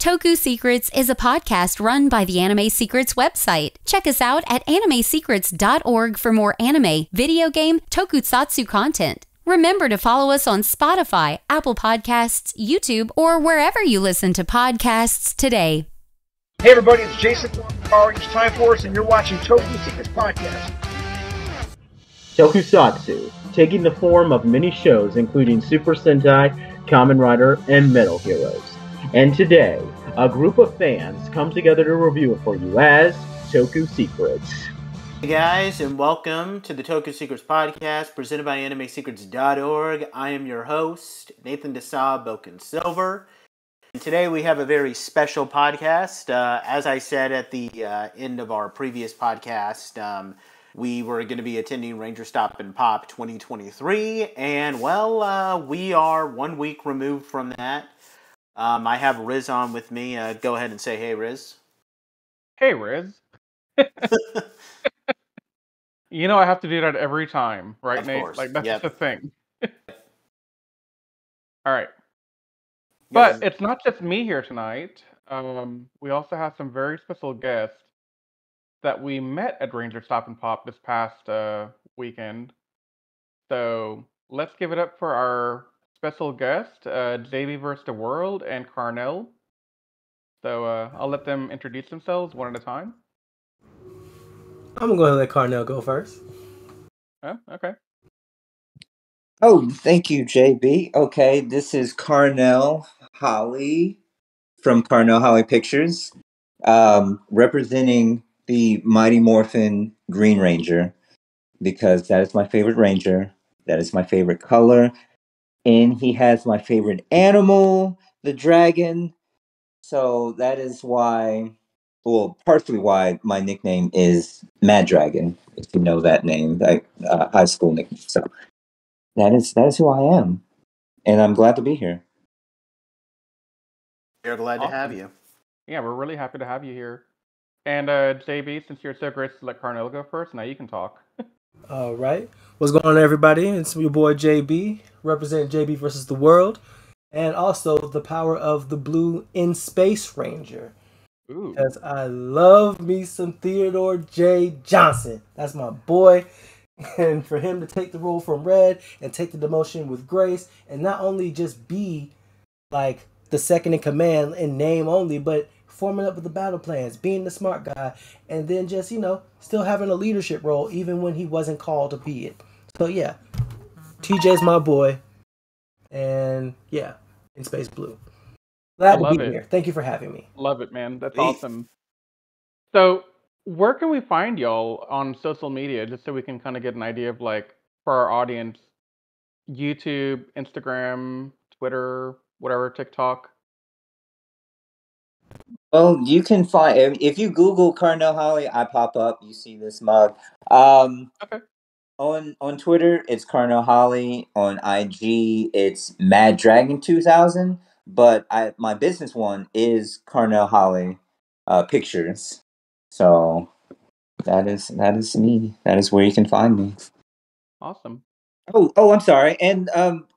Toku Secrets is a podcast run by the Anime Secrets website. Check us out at animesecrets.org for more anime, video game, tokusatsu content. Remember to follow us on Spotify, Apple Podcasts, YouTube, or wherever you listen to podcasts today. Hey everybody, it's Jason from Power Rangers Time Force, and you're watching Toku Secrets Podcast. Tokusatsu, taking the form of many shows including Super Sentai, Kamen Rider, and Metal Heroes. And today, a group of fans come together to review it for you as Toku Secrets. Hey guys, and welcome to the Toku Secrets Podcast, presented by animesecrets.org. I am your host, Nathan Desau, Boken Silver. And today we have a very special podcast. As I said at the end of our previous podcast, we were going to be attending Rangerstop and Pop 2023, and we are 1 week removed from that. I have Riz on with me. Go ahead and say hey, Riz. Hey, Riz. You know I have to do that every time, right, Of Nate? course. Like, that's Yep. the thing. All right. But it's not just me here tonight. We also have some very special guests that we met at Rangerstop and Pop this past weekend. So let's give it up for our special guest, JB vs. the World and Carnell. So I'll let them introduce themselves one at a time. I'm going to let Carnell go first. Oh, okay. Oh, thank you, JB. Okay, this is Carnell Holly from Carnell Holly Pictures, representing the Mighty Morphin Green Ranger, because that is my favorite Ranger. That is my favorite color. And he has my favorite animal, the dragon. So that is why, well, partially why my nickname is Mad Dragon, if you know that name, that high school nickname. So that is who I am, and I'm glad to be here. We're glad to have you. Yeah, we're really happy to have you here. And JB, since you're so gracious to let Carnell go first, now you can talk. All right. What's going on, everybody? It's your boy JB, representing JB versus the World, and also the power of the Blue in Space Ranger. Ooh. Because I love me some Theodore J. Johnson. That's my boy. And for him to take the role from Red and take the demotion with grace, and not only just be like the second in command in name only, but forming up with the battle plans, being the smart guy, and then just, still having a leadership role even when he wasn't called to be it. So yeah, TJ's my boy, and yeah, in Space Blue. Glad to be here. Thank you for having me. Love it, man. That's awesome. So, where can we find y'all on social media, just so we can kind of get an idea of, like, for our audience, YouTube, Instagram, Twitter, whatever, TikTok? Well, you can find, if you Google Carnell Holly, I pop up. You see this mug. Okay. On Twitter, it's Carnell Holly. On IG, it's Mad Dragon 2000. But my business one is Carnell Holly Pictures. So that is me. That is where you can find me. Awesome. Oh, I'm sorry. And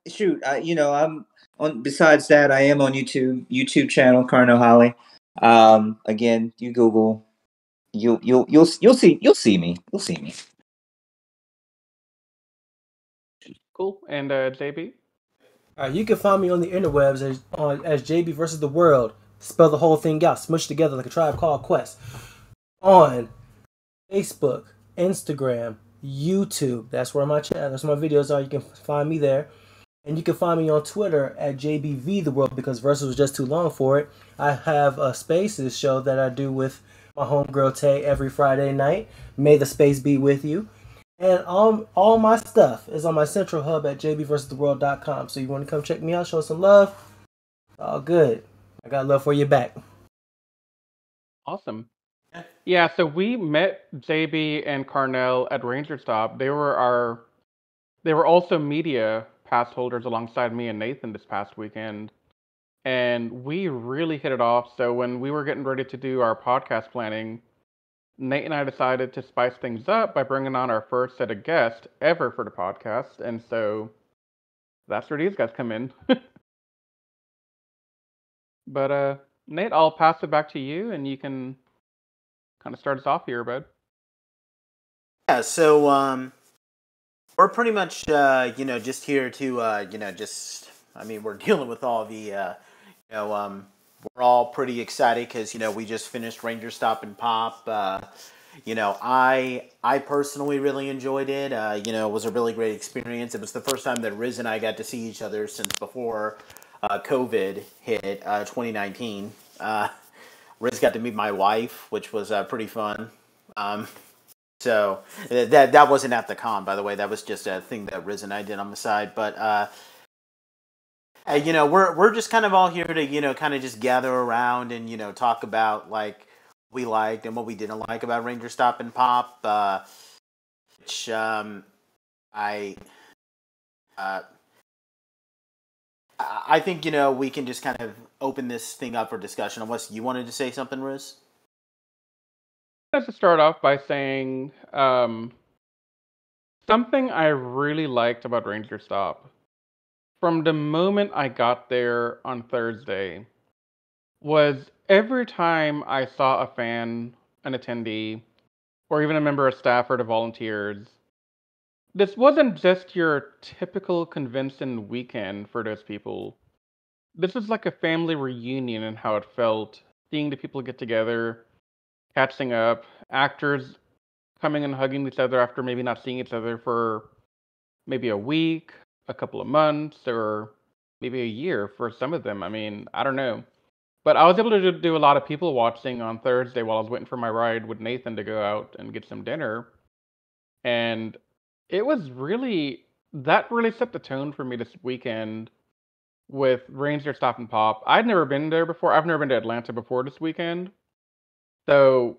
shoot, I'm on. Besides that, I am on YouTube channel Carnell Holly. Again, you Google, you'll see me. You'll see me. Cool. And JB? All right, you can find me on the interwebs as JB versus the World. Spell the whole thing out, smushed together like a Tribe Called Quest. On Facebook, Instagram, YouTube. That's where my videos are. You can find me there. And you can find me on Twitter at JBV the World, because Versus was just too long for it. I have a Spaces show that I do with my homegirl Tay every Friday night. May the space be with you. And all my stuff is on my central hub at jbversustheworld.com. So you want to come check me out, show some love? All good. I got love for you back. Awesome. Yeah, so we met JB and Carnell at Rangerstop. They were also media pass holders alongside me and Nathan this past weekend. And we really hit it off. So when we were getting ready to do our podcast planning, Nate and I decided to spice things up by bringing on our first set of guests ever for the podcast. And so that's where these guys come in. But Nate, I'll pass it back to you, and you can kind of start us off here, bud. Yeah, so we're pretty much just here to I mean, we're dealing with all the we're all pretty excited because we just finished Rangerstop and Pop. I personally really enjoyed it. It was a really great experience. It was the first time that Riz and I got to see each other since before COVID hit, 2019. Riz got to meet my wife, which was pretty fun. So that wasn't at the con, by the way. That was just a thing that Riz and I did on the side. But we're just kind of all here to kind of just gather around and talk about like we liked and what we didn't like about Rangerstop and Pop. Which I think we can just kind of open this thing up for discussion. Unless you wanted to say something, Riz. I'd like to start off by saying something I really liked about Rangerstop. From the moment I got there on Thursday, was every time I saw a fan, an attendee, or even a member of staff or the volunteers, this wasn't just your typical convention weekend for those people. This was like a family reunion in how it felt, seeing the people get together, catching up, actors coming and hugging each other after maybe not seeing each other for maybe a week, a couple of months, or maybe a year for some of them. I mean, I don't know. But I was able to do a lot of people watching on Thursday while I was waiting for my ride with Nathan to go out and get some dinner. And it was that really set the tone for me this weekend with Rangerstop and Pop. I'd never been there before. I've never been to Atlanta before this weekend. So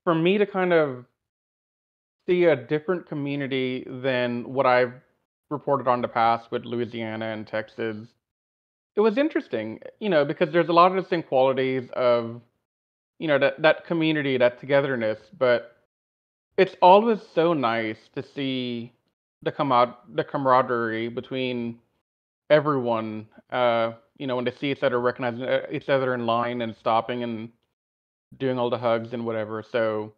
for me to kind of see a different community than what I've reported on the past with Louisiana and Texas, it was interesting, because there's a lot of distinct qualities of, that community, that togetherness, but it's always so nice to see the camaraderie between everyone, when they see each other, recognizing each other in line and stopping and doing all the hugs and whatever. So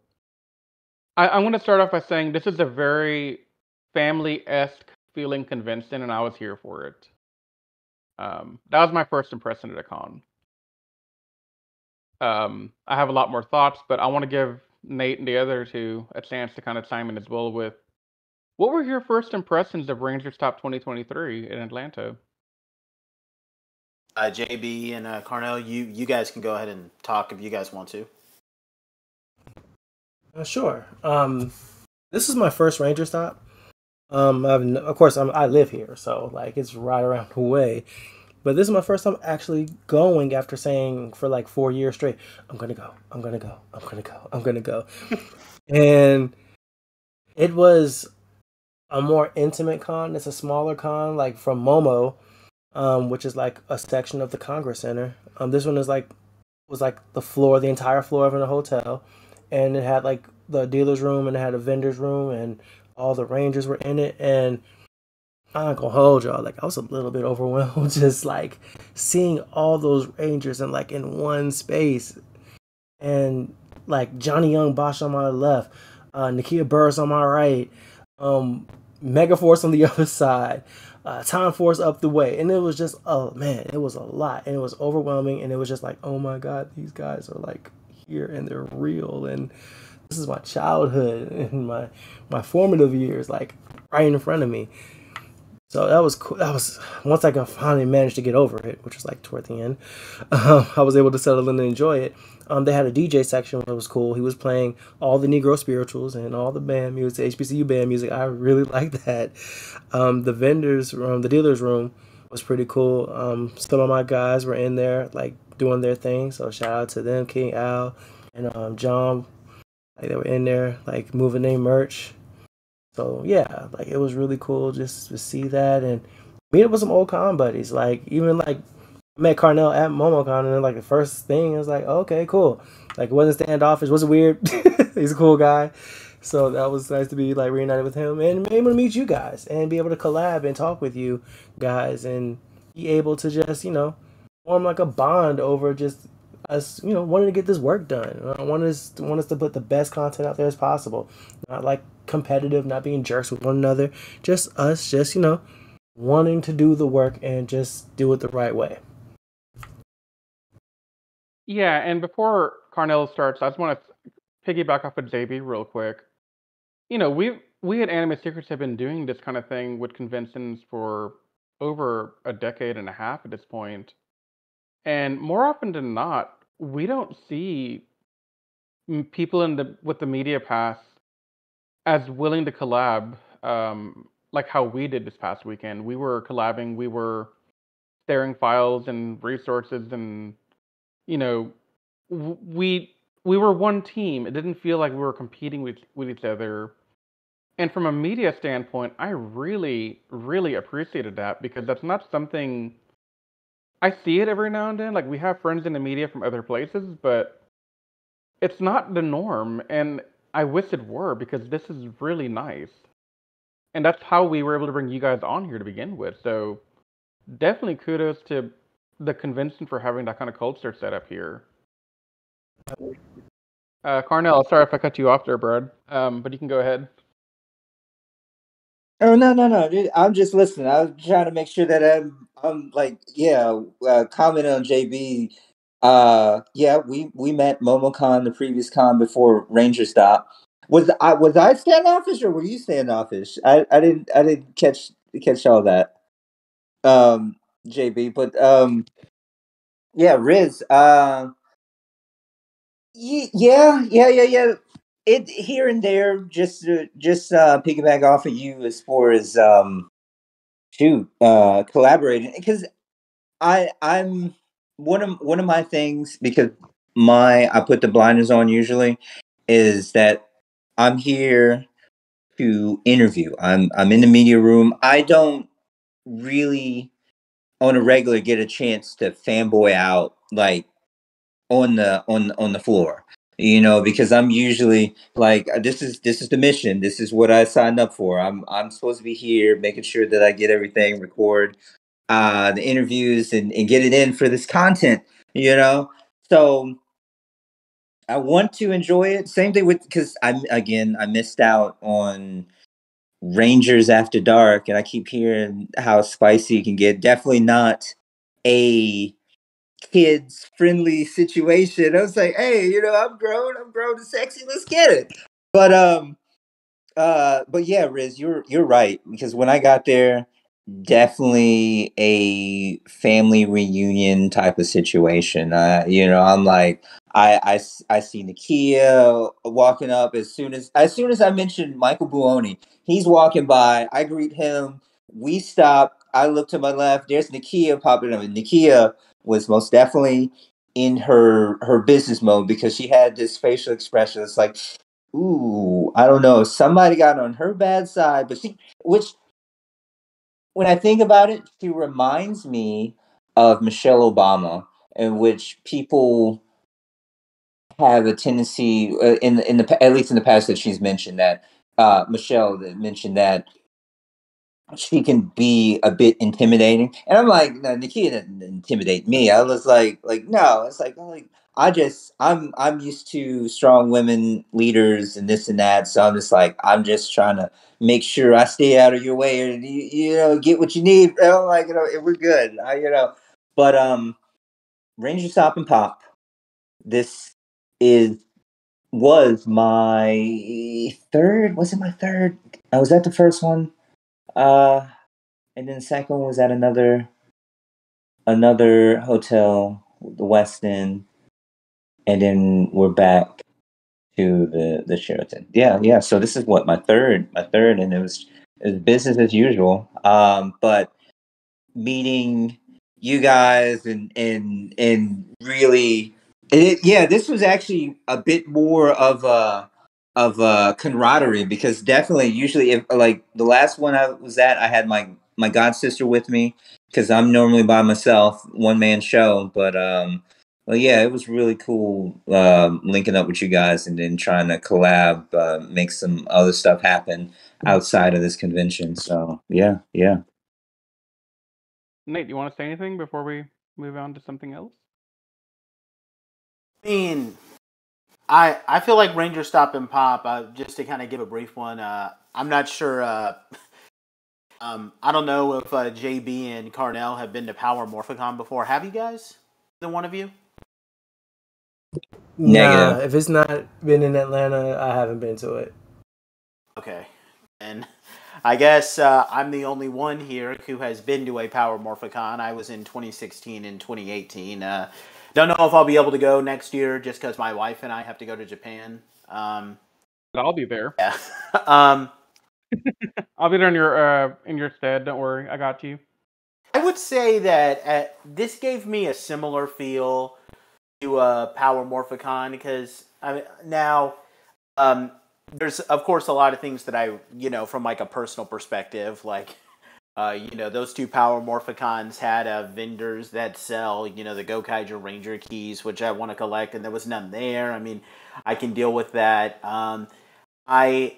I'm going to start off by saying this is a very family-esque feeling convention, and I was here for it. That was my first impression at a con. I have a lot more thoughts, but I want to give Nate and the other two a chance to kind of chime in as well with what were your first impressions of Rangerstop 2023 in Atlanta? JB and Carnell, you guys can go ahead and talk if you guys want to. Sure. This is my first Rangerstop. Of course, I live here, so like it's right around the way. But this is my first time actually going after saying for like 4 years straight, I'm gonna go, I'm gonna go, I'm gonna go, I'm gonna go. And it was a more intimate con. It's a smaller con, like from Momo, which is like a section of the Congress Center. This one was like the entire floor of a hotel, and it had like the dealer's room and it had a vendor's room and all the Rangers were in it. And I'm not gonna hold y'all, like I was a little bit overwhelmed just like seeing all those Rangers in like in one space, and like Johnny Young Bosch on my left, Nakia Burris on my right, Megaforce on the other side, Time Force up the way, and it was just, oh man, it was a lot, and it was overwhelming, and it was just like, oh my god, these guys are like here and they're real, and this is my childhood and my formative years, like right in front of me. So that was cool. That was once I finally managed to get over it, which was like toward the end. I was able to settle in and enjoy it. They had a DJ section that was cool. He was playing all the Negro spirituals and all the band music, HBCU band music. I really liked that. The vendors room, the dealer's room was pretty cool. Some of my guys were in there like doing their thing. So shout out to them, King Al and John. Like they were in there like moving their merch. So yeah, like it was really cool just to see that and meet up with some old con buddies. Like even like I met Carnell at MomoCon, and then like the first thing I was like, oh, okay, cool. Like it wasn't standoffish, wasn't weird. He's a cool guy. So that was nice to be like reunited with him and be able to meet you guys and be able to collab and talk with you guys and be able to just, form like a bond over just us, wanting to get this work done. I want us to put the best content out there as possible. Not like competitive, not being jerks with one another. Just us, just wanting to do the work and just do it the right way. Yeah, and before Carnell starts, I just want to piggyback off of JB real quick. We at Anime Secrets have been doing this kind of thing with conventions for over a decade and a half at this point. And more often than not, we don't see people with the media pass as willing to collab, like how we did this past weekend. We were collabing, we were sharing files and resources, and you know, we were one team. It didn't feel like we were competing with each other. And from a media standpoint, I really, really appreciated that because that's not something I see it every now and then. Like we have friends in the media from other places, but it's not the norm. And I wish it were because this is really nice. And that's how we were able to bring you guys on here to begin with. So definitely kudos to the convention for having that kind of culture set up here. Carnell, sorry if I cut you off there, Brad. But you can go ahead. Oh no, dude, I'm just listening. I was trying to make sure that I'm like, yeah, comment on JB. Yeah, we met MomoCon, the previous con before Rangerstop. Was I standoffish or were you standoffish? I didn't catch all that. JB, but yeah, Riz. Yeah. It here and there, just piggyback off of you as far as shoot, collaborating because I'm one of my things because I put the blinders on usually is that I'm here to interview. I'm in the media room. I don't really on a regular get a chance to fanboy out like on the floor, because I'm usually like this is the mission, this is what I signed up for. I'm supposed to be here making sure that I get everything, record the interviews and get it in for this content, so I want to enjoy it. Same thing with because I missed out on Rangers After Dark, and I keep hearing how spicy it can get. Definitely not a kids friendly situation. I was like, hey, I'm grown and sexy. Let's get it. But but yeah, Riz, you're right because when I got there, definitely a family reunion type of situation. I'm like, I see Nakia walking up as soon as I mentioned Michael Buoni. He's walking by. I greet him. We stop. I look to my left. There's Nakia popping up. And Nakia was most definitely in her business mode because she had this facial expression. It's like, ooh, I don't know. Somebody got on her bad side, but which when I think about it, she reminds me of Michelle Obama, in which people have a tendency, at least in the past that she's mentioned that Michelle that mentioned that she can be a bit intimidating, and I'm like, no, Nikita didn't intimidate me. I was like no, it's like I'm used to strong women leaders and this and that, so I'm just trying to make sure I stay out of your way and get what you need. And I'm like, we're good. But Rangerstop and Pop. This is was my third. Was it my third? I was at the first one. Uh, and then the second one was at another hotel, the West End, and then we're back to the Sheraton. Yeah. So this is what my third, and it was business as usual. But meeting you guys and really, yeah, this was actually a bit more of a camaraderie because definitely usually if like the last one I was at, I had my god sister with me because I'm normally by myself, one man show. But well, yeah, it was really cool linking up with you guys and then trying to collab, make some other stuff happen outside of this convention. So yeah. Nate, do you want to say anything before we move on to something else? I mean, I feel like Rangerstop and Pop. Just to kind of give a brief one. I'm not sure. I don't know if JB and Carnell have been to Power Morphicon before. Have you guys? Either one of you? Nah, Negative. if it's not been in Atlanta, I haven't been to it. Okay. And I guess I'm the only one here who has been to a Power Morphicon. I was in 2016 and 2018. Don't know if I'll be able to go next year just because my wife and I have to go to Japan. I'll be there. Yeah. I'll be there in your stead. Don't worry, I got you. I would say that this gave me a similar feel to Power Morphicon because now there's of course a lot of things that I from like a personal perspective, like those two Power Morphicons had vendors that sell the Gokaiger Ranger keys, which I want to collect, and there was none there. I mean, I can deal with that. I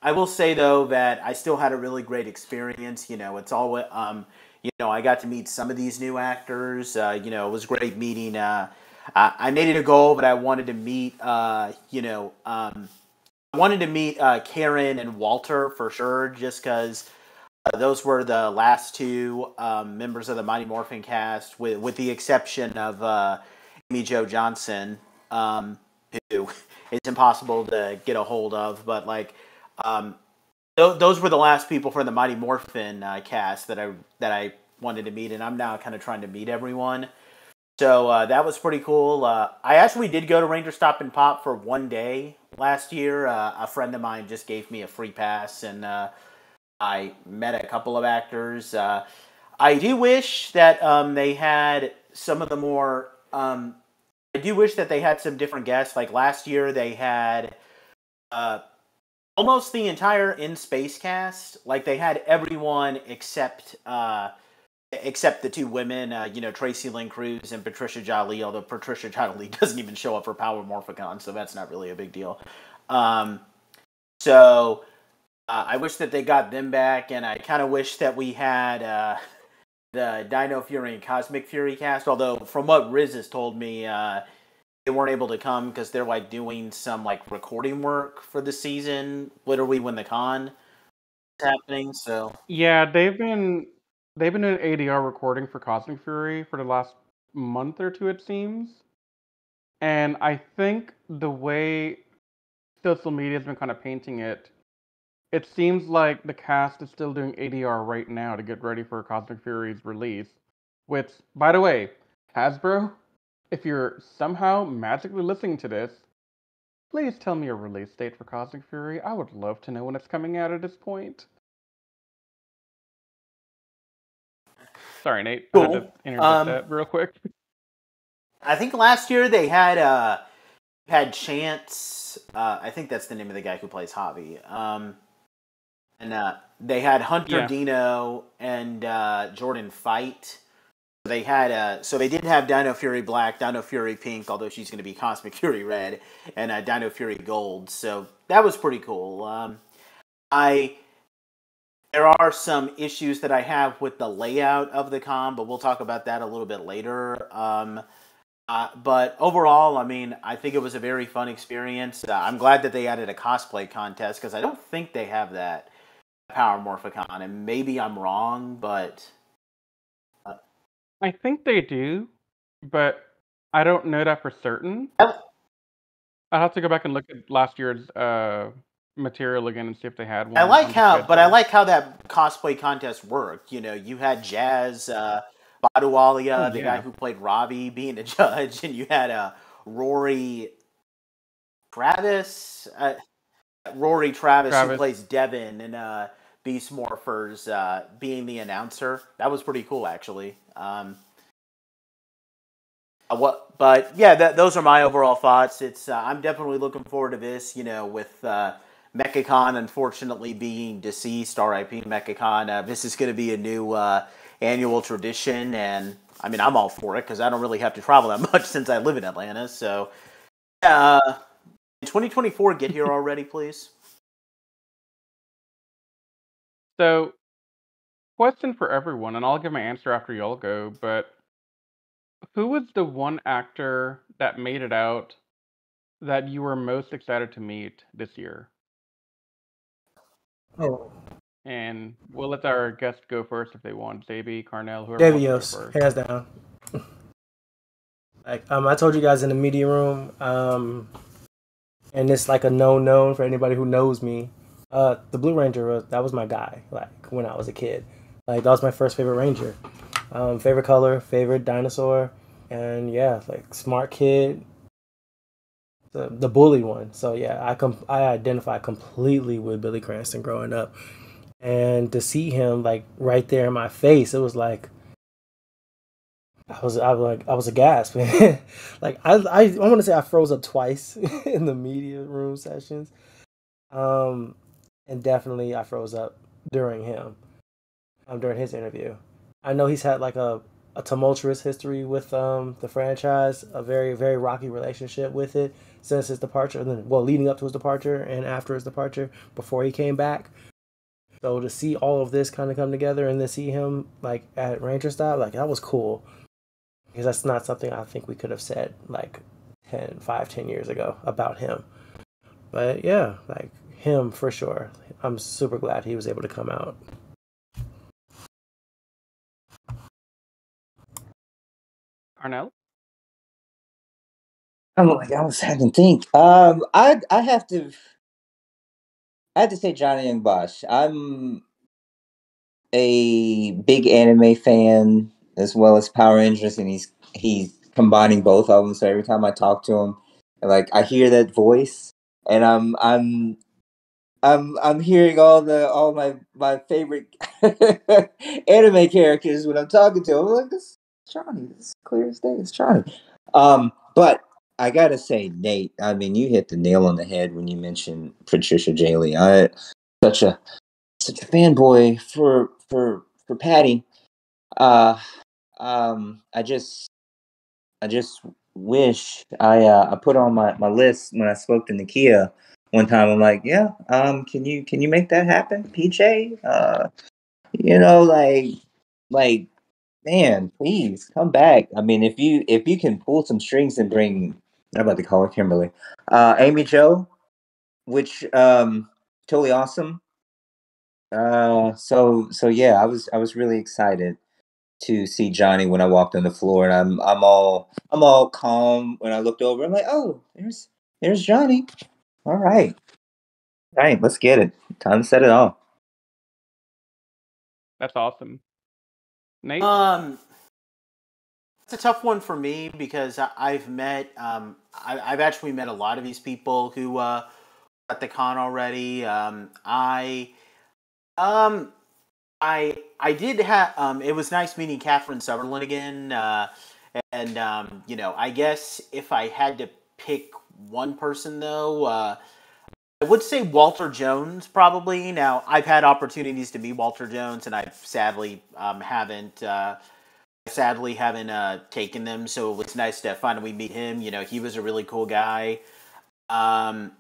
I will say though that I still had a really great experience. It's all I got to meet some of these new actors. It was great meeting. I made it a goal, but I wanted to meet. I wanted to meet Karen and Walter for sure, just because those were the last two members of the Mighty Morphin cast, with the exception of Amy Jo Johnson, who is impossible to get a hold of. But like, those were the last people from the Mighty Morphin cast that I wanted to meet, and I'm now kind of trying to meet everyone. So that was pretty cool. I actually did go to Rangerstop and Pop for one day last year. A friend of mine just gave me a free pass, and I met a couple of actors. I do wish that they had some of the more. I do wish that they had some different guests. Like last year, they had almost the entire In Space cast. Like they had everyone except the two women. Tracy Lynn Cruz and Patricia Jolie. Although Patricia Jolie doesn't even show up for Power Morphicon, so that's not really a big deal. So. I wish that they got them back, and I kind of wish that we had the Dino Fury and Cosmic Fury cast. Although, from what Riz has told me, they weren't able to come because they're like doing some like recording work for the season, literally when the con is happening. So Yeah, they've been doing ADR recording for Cosmic Fury for the last month or two, it seems. And I think the way social media has been kind of painting it, it seems like the cast is still doing ADR right now to get ready for Cosmic Fury's release. Which, by the way, Hasbro, if you're somehow magically listening to this, please tell me a release date for Cosmic Fury. I would love to know when it's coming out at this point. Sorry, Nate. I had to cool. interject that real quick. I think last year they had Chance. I think that's the name of the guy who plays Javi. And they had Hunter Yeah. Dino and Jordan Fight. They had so they did have Dino Fury Black, Dino Fury Pink, although she's going to be Cosmic Fury Red, and Dino Fury Gold. So that was pretty cool. There are some issues that I have with the layout of the con, but we'll talk about that a little bit later. But overall, I mean, I think it was a very fun experience. I'm glad that they added a cosplay contest because I don't think they have that at Power Morphicon, and maybe I'm wrong, but I think they do, but I don't know that for certain. I, I'll have to go back and look at last year's material again and see if they had I one like on the how, but I schedule. like how that cosplay contest worked. You had Jazz Oh Baduwalia, the guy yeah, who played Robbie, being a judge, and you had Rory Travis, Rory Travis, who Travis. plays Devin in Beast Morphers, being the announcer. That was pretty cool, actually. But yeah, those are my overall thoughts. It's I'm definitely looking forward to this. With Mechacon unfortunately being deceased, R.I.P. Mechacon. This is going to be a new annual tradition, and I mean I'm all for it because I don't really have to travel that much since I live in Atlanta. So, uh, in 2024, get here already, please. So question for everyone, and I'll give my answer after y'all go, but who was the one actor that made it out that you were most excited to meet this year? Oh, And we'll let our guests go first if they want. JB, Carnell, whoever Davy wants to go Yost, first. hands down. Like I told you guys in the media room, and it's like a known for anybody who knows me. The Blue Ranger that was my guy. Like when I was a kid, like that was my first favorite Ranger. Favorite color, favorite dinosaur, and yeah, like smart kid, the bully one. So yeah, I identify completely with Billy Cranston growing up, and to see him like right there in my face, it was like I was aghast, man. Like I want to say I froze up twice in the media room sessions. Um, and definitely I froze up during during his interview. I know he's had like a tumultuous history with the franchise, a very rocky relationship with it since his departure, and then well leading up to his departure and after his departure before he came back. So to see all of this kind of come together and then see him like at Rangerstop, like that was cool because that's not something I think we could have said like 10 years ago about him. But yeah, like him for sure. I'm super glad he was able to come out. Carnell? I'm like, I was having to think. I have to say Johnny Young Bosch. I'm a big anime fan as well as Power Rangers, and he's combining both of them. So every time I talk to him, like I hear that voice, and I'm hearing all my favorite anime characters when I'm talking to him. I'm like, this is Johnny. This is clear as day. It's Johnny. But I gotta say, Nate. I mean, you hit the nail on the head when you mentioned Patricia Jaley. I such a such a fanboy for Patty. Uh, I just wish I put on my list when I spoke to Nakia one time. I'm like, yeah, can you make that happen, PJ? Like man, please come back. I mean, if you can pull some strings and bring, I'm about to call her Kimberly, Amy Joe, which totally awesome. So yeah, I was really excited to see Johnny when I walked on the floor, and I'm all calm when I looked over. I'm like, oh, there's Johnny. All right, let's get it. Time to set it off. That's awesome. Nate? Um, it's a tough one for me because I've actually met a lot of these people who at the con already. Um, I did have it was nice meeting Catherine Sutherland again, and I guess if I had to pick one person though, I would say Walter Jones probably. Now I've had opportunities to meet Walter Jones, and I sadly haven't taken them. So it's nice to finally meet him. He was a really cool guy. Um,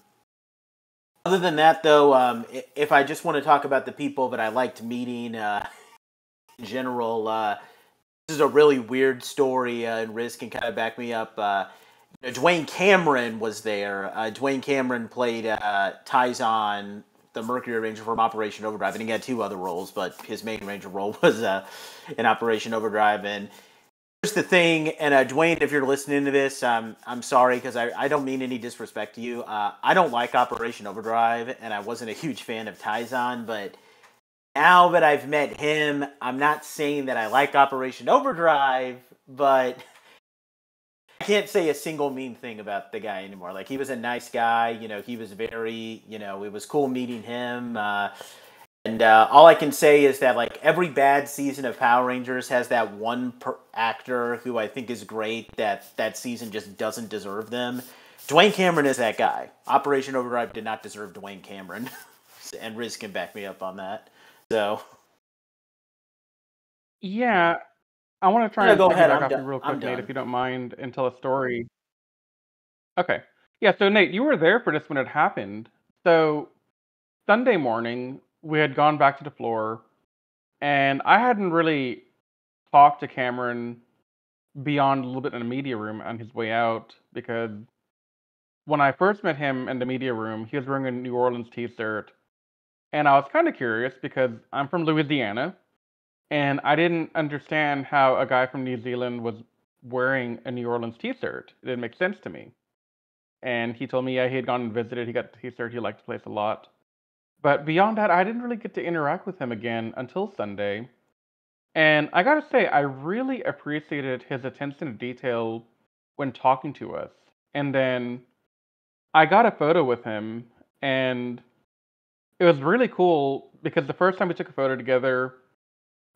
Other than that, though, if I just want to talk about the people that I liked meeting in general, this is a really weird story, and Riz can kind of back me up. Dwayne Cameron was there. Dwayne Cameron played Tyzon, the Mercury Ranger from Operation Overdrive, and he had two other roles, but his main Ranger role was in Operation Overdrive. And here's the thing, and Dwayne, if you're listening to this, I'm sorry because I don't mean any disrespect to you. I don't like Operation Overdrive, and I wasn't a huge fan of Tyzon, but now that I've met him, I'm not saying that I like Operation Overdrive, but I can't say a single mean thing about the guy anymore. Like, he was a nice guy. He was very, it was cool meeting him. And all I can say is that, like, every bad season of Power Rangers has that one actor who I think is great that season just doesn't deserve them. Dwayne Cameron is that guy. Operation Overdrive did not deserve Dwayne Cameron. And Riz can back me up on that. So, Yeah, I want to try no, and go ahead. piggyback I'm off done. you real I'm quick, Nate, if done. you don't mind, and tell a story. Okay. Yeah, so Nate, you were there for this when it happened. So Sunday morning, we had gone back to the floor. And I hadn't really talked to Cameron beyond a little bit in the media room on his way out, because when I first met him in the media room, he was wearing a New Orleans t-shirt. And I was kind of curious because I'm from Louisiana, and I didn't understand how a guy from New Zealand was wearing a New Orleans t-shirt. It didn't make sense to me. And he told me, yeah, he had gone and visited. He got the t-shirt. He liked the place a lot. But beyond that, I didn't really get to interact with him again until Sunday. And I gotta say, I really appreciated his attention to detail when talking to us. And then I got a photo with him, and it was really cool because the first time we took a photo together,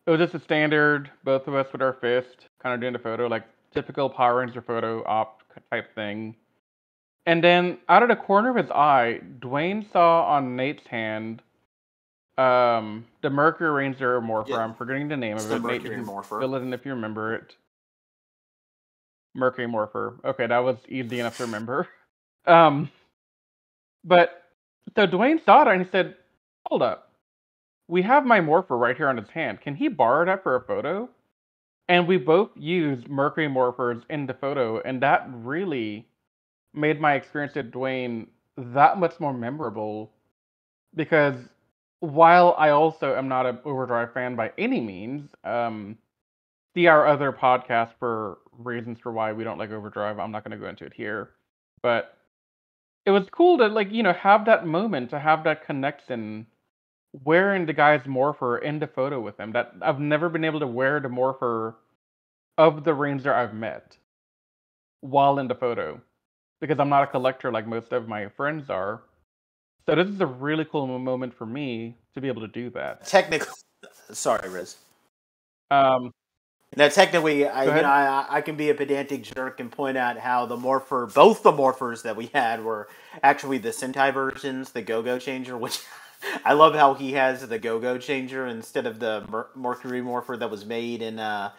it was just a standard, both of us with our fist, kind of doing the photo, like typical Power Ranger photo op type thing. And then out of the corner of his eye, Dwayne saw on Nate's hand the Mercury Ranger Morpher. Yeah. I'm forgetting the name It's of the it. Nate, Mercury you can Morpher. fill it in if you remember it. Mercury Morpher. Okay, that was easy enough to remember. But so Dwayne saw it and he said, "Hold up, we have my Morpher right here on his hand. Can he borrow that for a photo?" And we both used Mercury Morphers in the photo, and that really made my experience with Dwayne that much more memorable. Because while I also am not an Overdrive fan by any means, see our other podcast for reasons for why we don't like Overdrive. I'm not going to go into it here, but it was cool to have that moment, to have that connection, wearing the guy's Morpher in the photo with him. That I've never been able to wear the Morpher of the Ranger I've met while in the photo, because I'm not a collector like most of my friends are. So this is a really cool moment for me to be able to do that. Technically, sorry, Riz. Um, Now, technically, Go ahead. I can be a pedantic jerk and point out how both the Morphers that we had were actually the Sentai versions, the Go-Go Changer, which I love how he has the Go-Go Changer instead of the Mercury Morpher that was made in the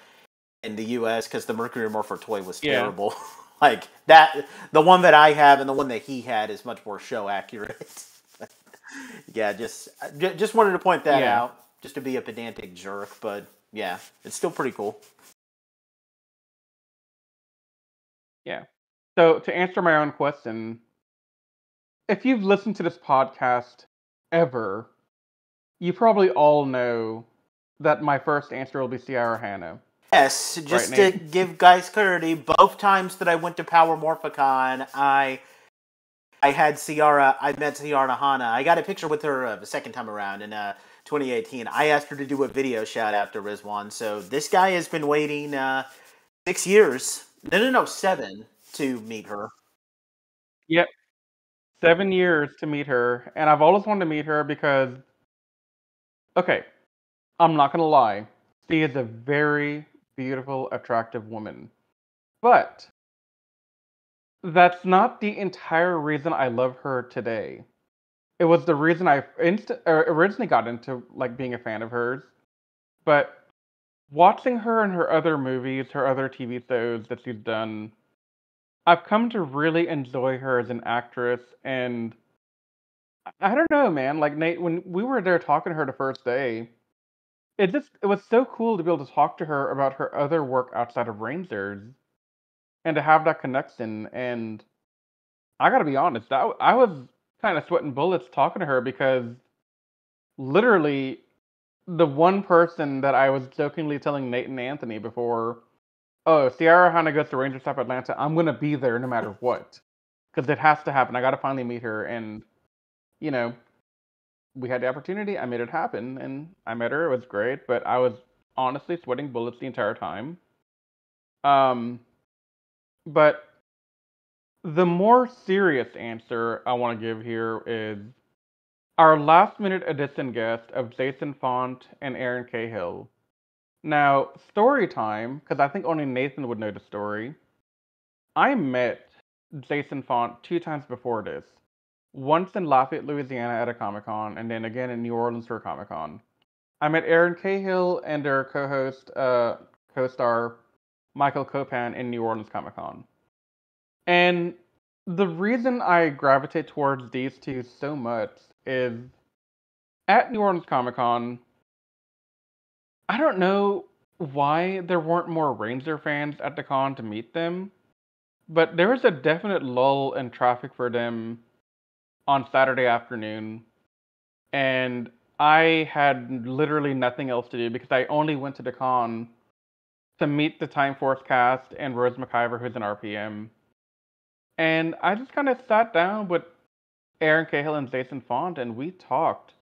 U.S. because the Mercury Morpher toy was Yeah. terrible. Like that, the one that I have and the one that he had is much more show accurate. Yeah, just wanted to point that Yeah. out, just to be a pedantic jerk, but yeah, it's still pretty cool. Yeah. So to answer my own question, if you've listened to this podcast ever, you probably all know that my first answer will be Sierra Hannah. Yes, just Right, to Nate? give guys clarity, both times that I went to Power Morphicon, I met Ciara Hana. I got a picture with her the second time around in 2018. I asked her to do a video shout out to Rizwan. So this guy has been waiting 6 years. No, 7 to meet her. Yep. 7 years to meet her, and I've always wanted to meet her because, okay, I'm not gonna lie, she is a very beautiful, attractive woman. But that's not the entire reason I love her today. It was the reason I originally got into being a fan of hers. But watching her in her other movies, her other TV shows that she's done, I've come to really enjoy her as an actress. And I don't know, man. Like Nate, when we were there talking to her the first day, it was so cool to be able to talk to her about her other work outside of Rangers and to have that connection. And I gotta be honest, I was kind of sweating bullets talking to her because literally the one person that I was jokingly telling Nate and Anthony before, oh, if Sierra Hannah goes to Rangerstop Atlanta, I'm gonna be there no matter what, because it has to happen. I gotta finally meet her, and you know, we had the opportunity. I made it happen, and I met her. It was great, but I was honestly sweating bullets the entire time. Um, but the more serious answer I want to give here is our last minute edition guest of Jason Font and Aaron Cahill. Now, story time, because I think only Nathan would know the story. I met Jason Font 2 times before this. Once in Lafayette, Louisiana at a Comic Con, and then again in New Orleans for a Comic Con. I met Aaron Cahill and their co-star, Michael Copan in New Orleans Comic Con. And the reason I gravitate towards these two so much is at New Orleans Comic Con, I don't know why there weren't more Ranger fans at the con to meet them, but there was a definite lull in traffic for them on Saturday afternoon, and I had literally nothing else to do because I only went to the con to meet the Time Force cast and Rose McIver, who's an RPM. And I just kind of sat down with Aaron Cahill and Jason Font, and we talked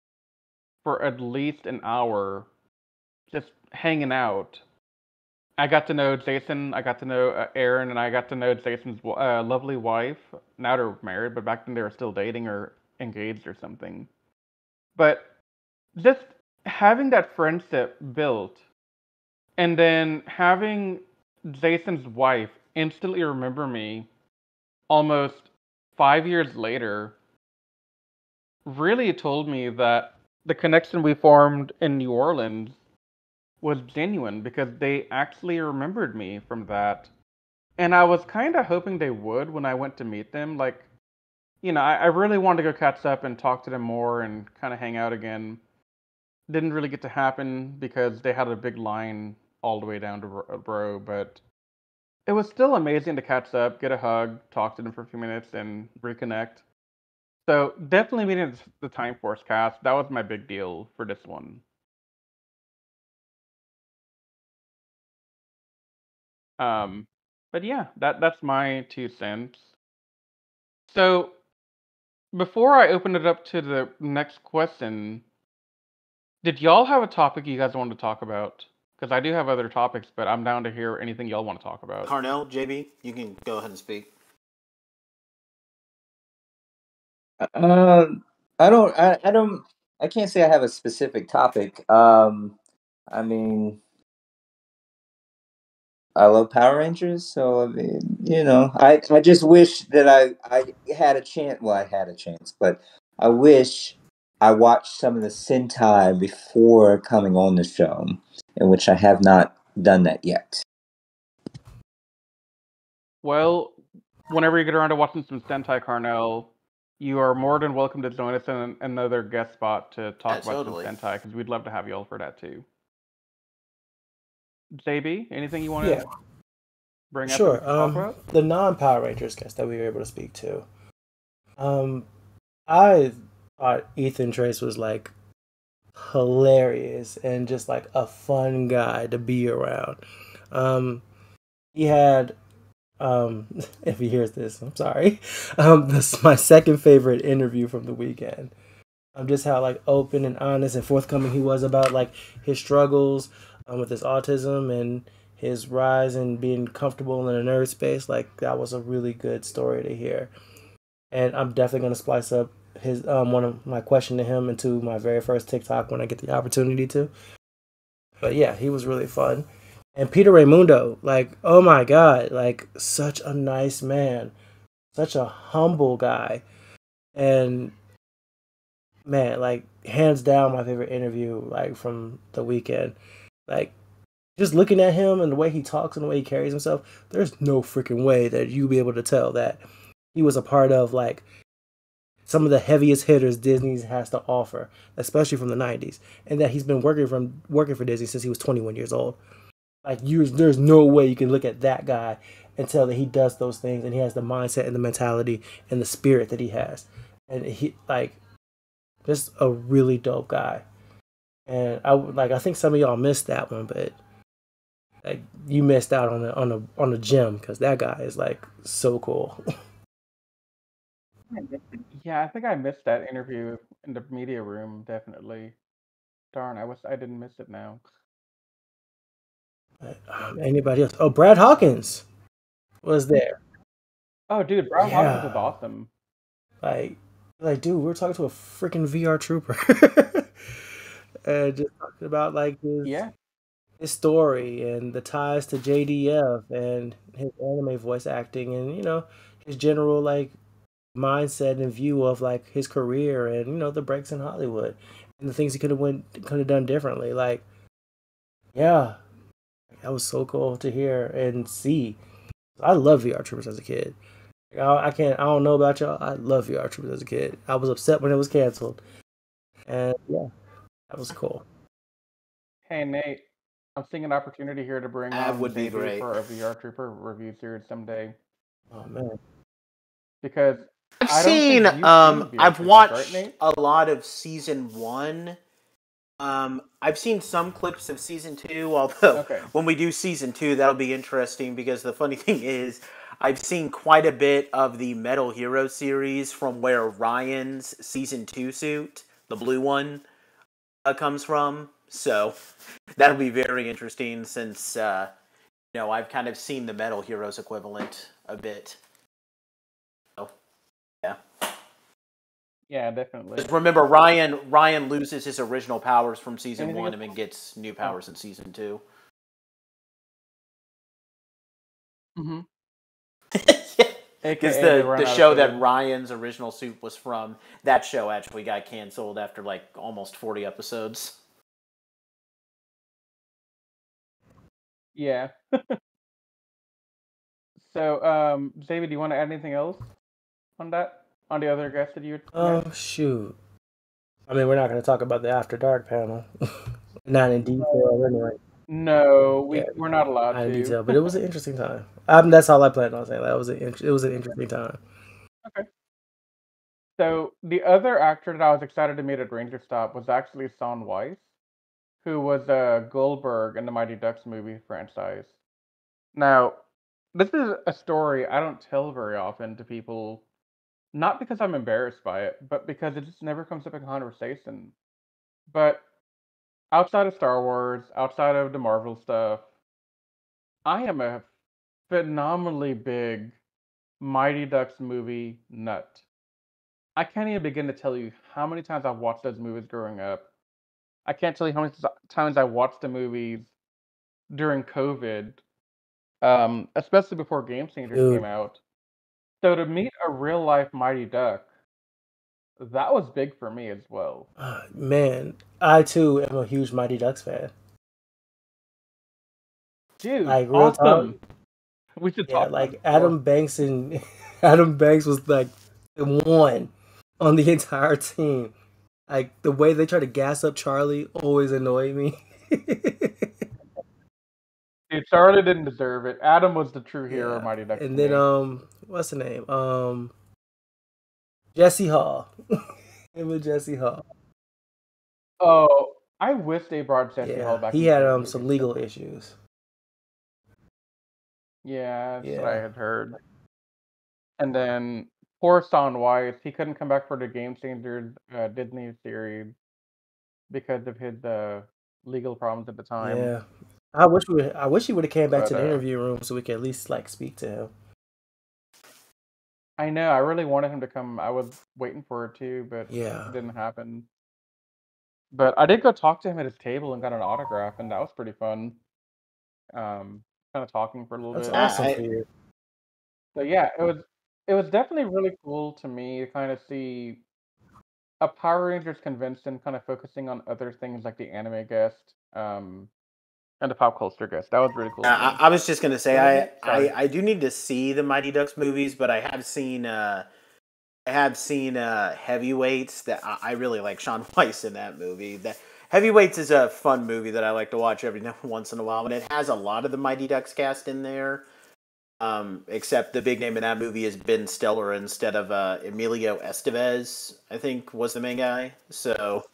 for at least an hour, just hanging out. I got to know Jason, I got to know Aaron, and I got to know Jason's lovely wife. Now they're married, but back then they were still dating or engaged or something. But just having that friendship built, and then having Jason's wife instantly remember me almost 5 years later really told me that the connection we formed in New Orleans was genuine because they actually remembered me from that. And I was kind of hoping they would when I went to meet them. Like, I really wanted to go catch up and talk to them more and kind of hang out again. Didn't really get to happen because they had a big line all the way down to Bro, but it was still amazing to catch up, get a hug, talk to them for a few minutes, and reconnect. So definitely meeting the Time Force cast. That was my big deal for this one. But yeah, that's my 2 cents. So before I open it up to the next question, did y'all have a topic you guys wanted to talk about? Because I do have other topics, but I'm down to hear anything y'all want to talk about. Carnell, JB, you can go ahead and speak. I can't say I have a specific topic. I mean, I love Power Rangers, so I mean, I just wish that I had a chance. Well, I had a chance, but I wish I watched some of the Sentai before coming on the show, in which I have not done that yet. Well, whenever you get around to watching some Sentai, Carnell, you are more than welcome to join us in another guest spot to talk about totally. some Sentai, because we'd love to have y'all for that too. JB, anything you want Yeah. to bring up Sure. and talk about? The non-Power Rangers guest that we were able to speak to. I thought Ethan Trace was like hilarious and just like a fun guy to be around. He had if he hears this, I'm sorry. This is my second favorite interview from the weekend. Just how like open and honest and forthcoming he was about like his struggles with his autism and his rise and being comfortable in a nerd space. Like that was a really good story to hear. And I'm definitely gonna splice up his one of my question to him into my very first TikTok when I get the opportunity to. But yeah, he was really fun. And Peter Raimundo, like, oh my god, like such a nice man, such a humble guy. And man, like hands down my favorite interview like from the weekend. Like just looking at him and the way he talks and the way he carries himself, there's no freaking way that you be able to tell that he was a part of like some of the heaviest hitters Disney has to offer, especially from the 90s, and that he's been working for Disney since he was 21 years old. Like there's no way you can look at that guy and tell that he does those things and he has the mindset and the mentality and the spirit that he has. And he like just a really dope guy. And I think some of y'all missed that one, but like you missed out on the gem because that guy is like so cool. Yeah, I think I missed that interview in the media room, definitely. Darn, I didn't miss it now. But, anybody else? Oh, Brad Hawkins was there. Oh, dude, Brad Hawkins is awesome. Like, dude, we're talking to a freaking VR trooper, and just talking about like his story and the ties to JDF and his anime voice acting, and his general like mindset and view of like his career and the breaks in Hollywood and the things he could have done differently. Like, yeah, that was so cool to hear and see. I love VR troopers as a kid. I don't know about y'all. I love VR troopers as a kid. I was upset when it was canceled, and yeah, that was cool. Hey Nate, I'm seeing an opportunity here to bring That on would be JB great. for a VR Trooper review series someday. Oh man. Because I've I don't seen, think you've seen the VR I've Troopers, right, watched Nate? a lot of season 1. I've seen some clips of season 2, although Okay. when we do season 2, that'll be interesting because the funny thing is, I've seen quite a bit of the Metal Hero series from where Ryan's season 2 suit, the blue one, comes from. So that'll be very interesting since, I've kind of seen the Metal Heroes equivalent a bit. So, yeah. Yeah, definitely. Just remember, Ryan loses his original powers from season Anything 1 else? and then gets new powers in season 2. Mm-hmm. Because AKA they run the out of show that food. Ryan's original suit was from, that show actually got canceled after like almost 40 episodes. Yeah. So, David, do you want to add anything else on that? On the other guests that you met? Shoot. I mean, we're not going to talk about the After Dark panel. Not in detail, anyway. No, Yeah, we're not allowed not in to. detail, but it was an interesting time. That's all I planned on saying. It was an interesting time. Okay. So the other actor that I was excited to meet at Rangerstop was actually Son Weiss, who was Goldberg in the Mighty Ducks movie franchise. Now, this is a story I don't tell very often to people, not because I'm embarrassed by it, but because it just never comes up in conversation. But outside of Star Wars, outside of the Marvel stuff, I am a phenomenally big Mighty Ducks movie nut. I can't even begin to tell you how many times I've watched those movies growing up. I can't tell you how many times I watched the movies during COVID, especially before Game Changers came Dude, out. So to meet a real life Mighty Duck, that was big for me as well. man, I too am a huge Mighty Ducks fan. Dude, Like, real talk. awesome. We should Yeah, talk about like it more. Adam Banks was like the one on the entire team. Like the way they try to gas up Charlie always annoyed me. Dude, Charlie didn't deserve it. Adam was the true hero of Yeah, Mighty Ducks and to then me. what's the name? Jesse Hall. Him and Jesse Hall. Oh, I wish they brought Jesse Hall Yeah, back he into had those movies. some legal issues. Yeah, that's what I Yeah, had heard. And then poor Son Weiss, he couldn't come back for the Game Changers Disney series because of his legal problems at the time. yeah. I wish he would have came back to But the interview room so we could at least like speak to him. I know I really wanted him to come. I was waiting for it too, but Yeah, it didn't happen. But I did go talk to him at his table and got an autograph, and that was pretty fun. Kind of talking for a little that's bit. awesome I, for you. So yeah, it was definitely really cool to me to kind of see a Power Rangers convention kind of focusing on other things like the anime guest, and the pop culture guest. That was really cool to me. I was just gonna say Go ahead, Nate. Sorry. I do need to see the Mighty Ducks movies, but I have seen Heavyweights that I really like Sean Weiss in that movie. That Heavyweights is a fun movie that I like to watch every once in a while, and it has a lot of the Mighty Ducks cast in there. Except the big name in that movie is Ben Stiller instead of Emilio Estevez, I think was the main guy. So,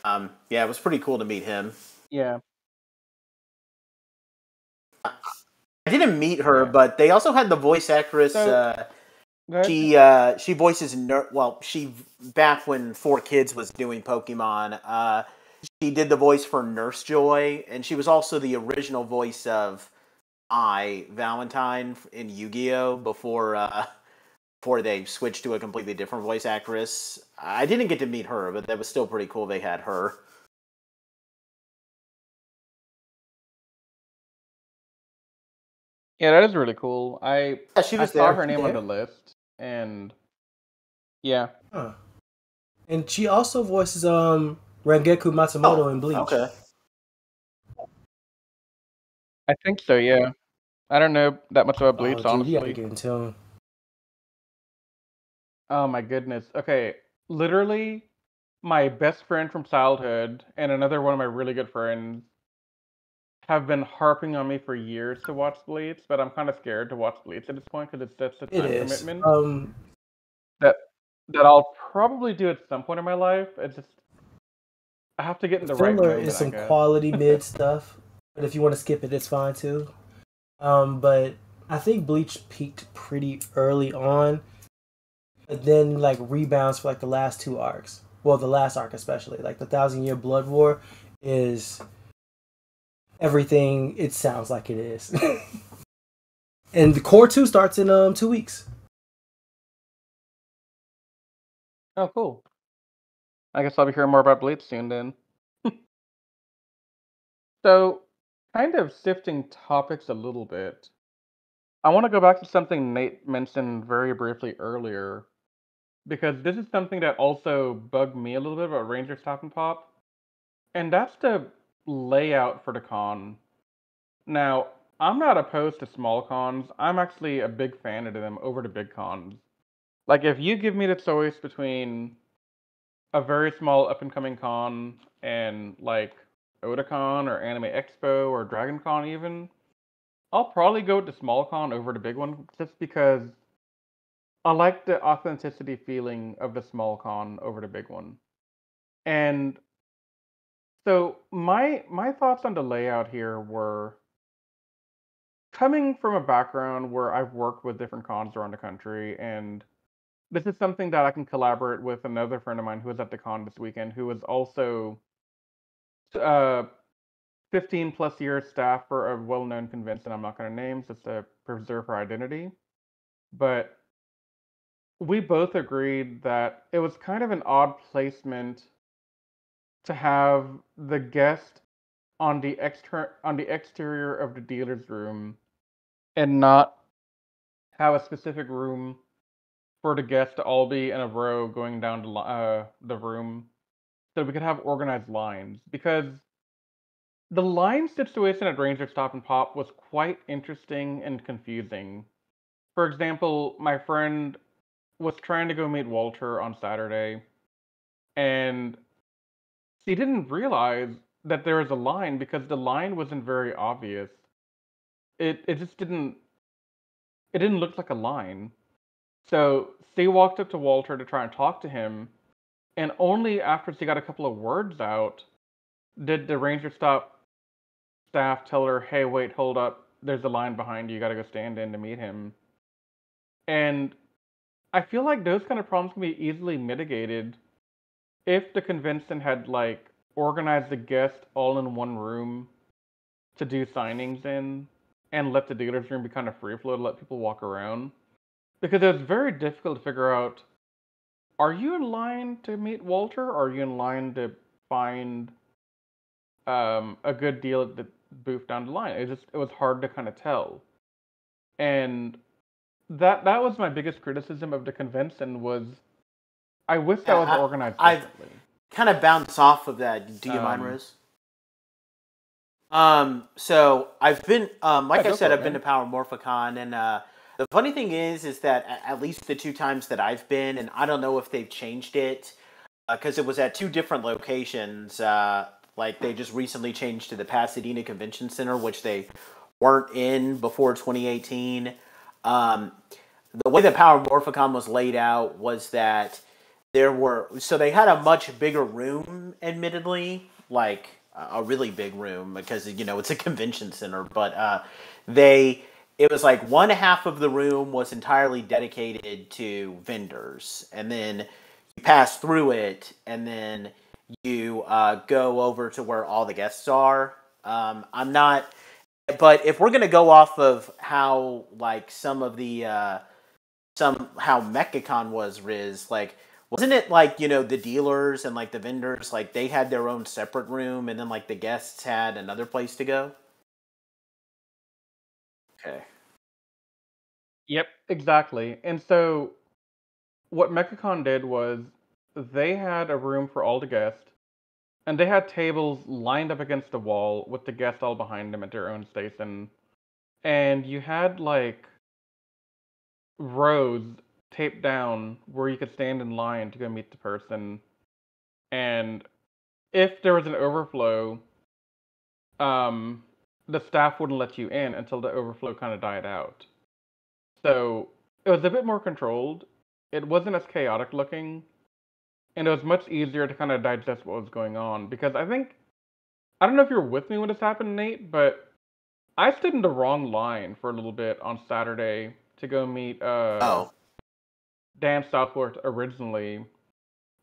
yeah, it was pretty cool to meet him. Yeah. I didn't meet her, Yeah. but they also had the voice actress. So go ahead. She voices she back when Four Kids was doing Pokemon. She did the voice for Nurse Joy, and she was also the original voice of Valentine in Yu-Gi-Oh before they switched to a completely different voice actress. I didn't get to meet her, but that was still pretty cool. They had her. Yeah, that is really cool. Yeah, she I was saw there. her name on Yeah. the list, and yeah. Huh. And she also voices Rangeku Matsumoto in Bleach. Okay. I think so, yeah. I don't know that much about Bleach, Oh, dude, you gotta honestly. get in tune. Oh my goodness. Okay, literally, my best friend from childhood and another one of my really good friends have been harping on me for years to watch Bleach, but I'm kind of scared to watch Bleach at this point because it's such a It time is. commitment that I'll probably do at some point in my life. It's just I have to get in the right Filler moment, is I some guess. quality mid stuff, but if you want to skip it, it's fine too. But I think Bleach peaked pretty early on, but then like rebounds for like the last two arcs. Well, the last arc especially, like the Thousand Year Blood War, is everything it sounds like it is. And the core 2 starts in 2 weeks. Oh, cool. I guess I'll be hearing more about Bleach soon then. So, kind of shifting topics a little bit. I want to go back to something Nate mentioned very briefly earlier, because this is something that also bugged me a little bit about Rangerstop and Pop, and that's the layout for the con. Now, I'm not opposed to small cons. I'm actually a big fan of them over the big cons. Like, if you give me the choice between a very small up and coming con and like Otakon or Anime Expo or Dragon Con even, I'll probably go with the small con over the big one just because I like the authenticity feeling of the small con over the big one. And so my thoughts on the layout here were coming from a background where I've worked with different cons around the country, and this is something that I can collaborate with another friend of mine who was at the con this weekend, who was also uh, 15 plus years staff for a well-known convention I'm not going to name just to preserve her identity. But we both agreed that it was kind of an odd placement to have the guest on the exterior of the dealer's room and not have a specific room for the guests to all be in a row going down the room so we could have organized lines, because the line situation at Ranger Stop and Pop was quite interesting and confusing. For example, my friend was trying to go meet Walter on Saturday, and she didn't realize that there was a line because the line wasn't very obvious. It just didn't look like a line. So she walked up to Walter to try and talk to him, and only after she got a couple of words out did the Ranger Stop staff tell her, "Hey, wait, hold up. There's a line behind you. You got to go stand in to meet him." And I feel like those kind of problems can be easily mitigated if the convention had like organized the guests all in one room to do signings in and let the dealer's room be kind of free flow to let people walk around. Because it was very difficult to figure out, are you in line to meet Walter or are you in line to find a good deal at the booth down the line? It was hard to kind of tell. And that was my biggest criticism of the convention was I wish that was Yeah, organized I've differently. kind of bounce off of that. Do you mind, Riz? So I've been, like Yeah, I go said, for it, I've been to man. Power Morphicon, and the funny thing is that at least the two times that I've been, and I don't know if they've changed it, because it was at two different locations. Like they just recently changed to the Pasadena Convention Center, which they weren't in before 2018. Um, the way that Power Morphicon was laid out was that they had a much bigger room, admittedly, like a really big room because it's a convention center, but they it was like one half of the room was entirely dedicated to vendors, and then you pass through it, and then you go over to where all the guests are. I'm not, but if we're gonna go off of how like some of the how MechaCon was, Riz, like wasn't it like the dealers and like the vendors, like they had their own separate room, and then like the guests had another place to go? Okay. Yep, exactly. And so what MechaCon did was they had a room for all the guests, and they had tables lined up against the wall with the guests all behind them at their own station. And you had like rows taped down where you could stand in line to go meet the person. And if there was an overflow, um, the staff wouldn't let you in until the overflow kind of died out. So it was a bit more controlled. It wasn't as chaotic looking, and it was much easier to kind of digest what was going on. Because I don't know if you were with me when this happened, Nate, but I stood in the wrong line for a little bit on Saturday to go meet Dan Southworth originally,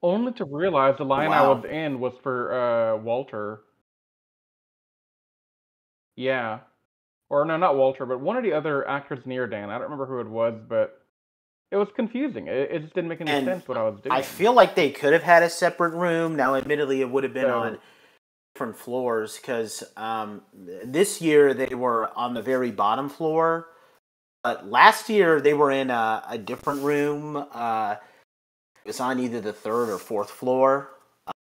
only to realize the line I was in was for Walter. Yeah. Or no, not Walter, but one of the other actors near Dan. I don't remember who it was, but it was confusing. It just didn't make any sense what I was doing. I feel like they could have had a separate room. Now, admittedly, it would have been on different floors because this year they were on the very bottom floor. But last year they were in a different room. It was on either the third or fourth floor.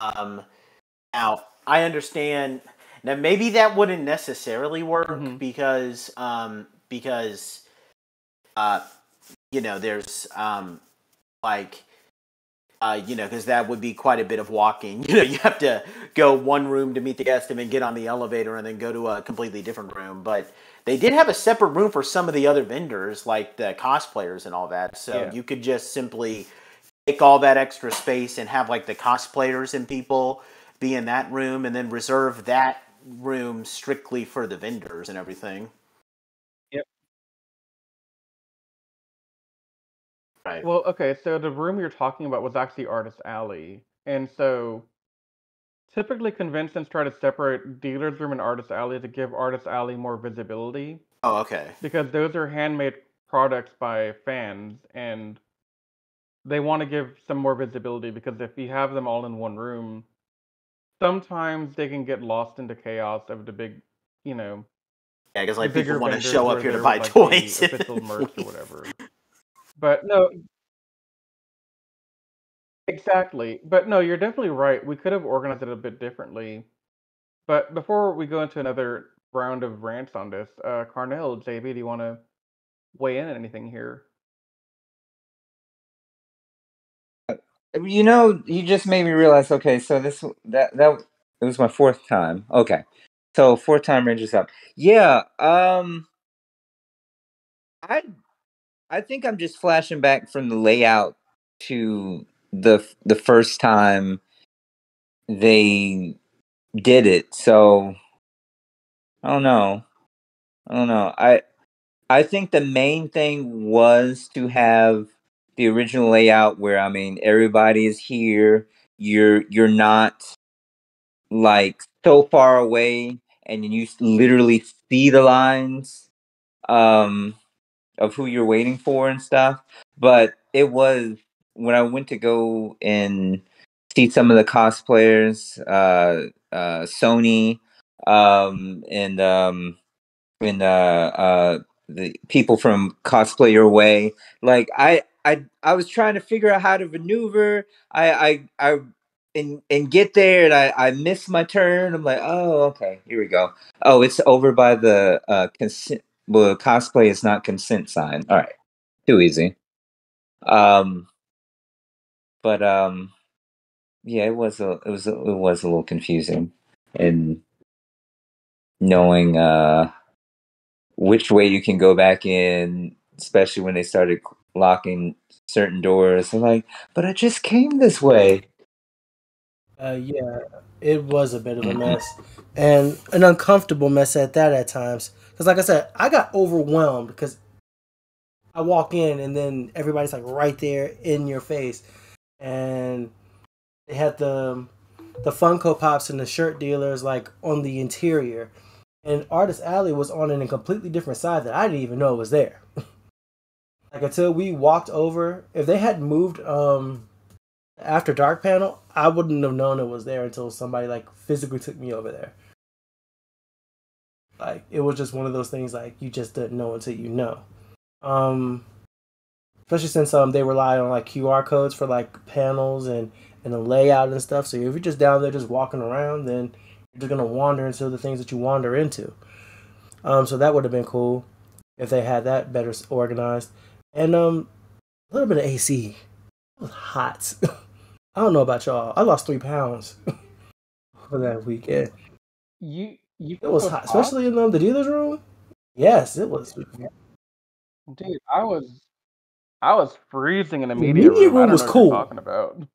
Now, I understand. Now, maybe that wouldn't necessarily work because there's because that would be quite a bit of walking. You have to go one room to meet the guest and then get on the elevator and then go to a completely different room. But they did have a separate room for some of the other vendors, like the cosplayers and all that. So you could just simply take all that extra space and have like the cosplayers and people be in that room and then reserve that room strictly for the vendors and everything. Yep. Right. Well, okay, so the room you're talking about was actually Artist Alley. And so typically conventions try to separate Dealer's Room and Artist Alley to give Artist Alley more visibility. Oh, okay. Because those are handmade products by fans, and they want to give some more visibility because if you have them all in one room, sometimes they can get lost in the chaos of the big, Yeah, because like people bigger want to vendors show where up here to they're buy like toys. the official merch or whatever. But no, exactly. But no, you're definitely right. We could have organized it a bit differently. But before we go into another round of rants on this, Carnell, JB, do you want to weigh in on anything here? You just made me realize. Okay, so that it was my fourth time. Okay, so fourth time Rangerstop. Yeah. I think I'm just flashing back from the layout to the first time they did it. So I don't know. I think the main thing was to have the original layout where everybody is here. You're not like so far away, and you literally see the lines of who you're waiting for and stuff. But it was when I went to go and see some of the cosplayers, Sony, and the people from Cosplay Your Way. Like I was trying to figure out how to maneuver. I and get there, and I missed my turn. I'm like, oh, okay, here we go. Oh, it's over by the consent. Well, cosplay is not consent sign. All right, too easy. But yeah, it was a little confusing, and knowing which way you can go back in, especially when they started locking certain doors. I'm like, but I just came this way. Yeah, it was a bit of a mess, and an uncomfortable mess at that at times. Because, like I said, I got overwhelmed because I walk in and then everybody's like right there in your face, and they had the Funko Pops and the shirt dealers like on the interior, and Artist Alley was on a completely different side that I didn't even know was there. Like until we walked over, if they had moved After Dark panel, I wouldn't have known it was there until somebody like physically took me over there. Like it was just one of those things like you just didn't know until you know. Especially since they rely on like QR codes for like panels and the layout and stuff. So if you're just down there just walking around, then you're just gonna wander into the things that you wander into. So that would have been cool if they had that better organized. And a little bit of AC. It was hot. I don't know about y'all. I lost 3 pounds for that weekend. You It think it was was hot, hot? especially in the dealer's room. Yes, it was. Dude, I was freezing in the The media media room. I room don't was know what you're cool. talking about.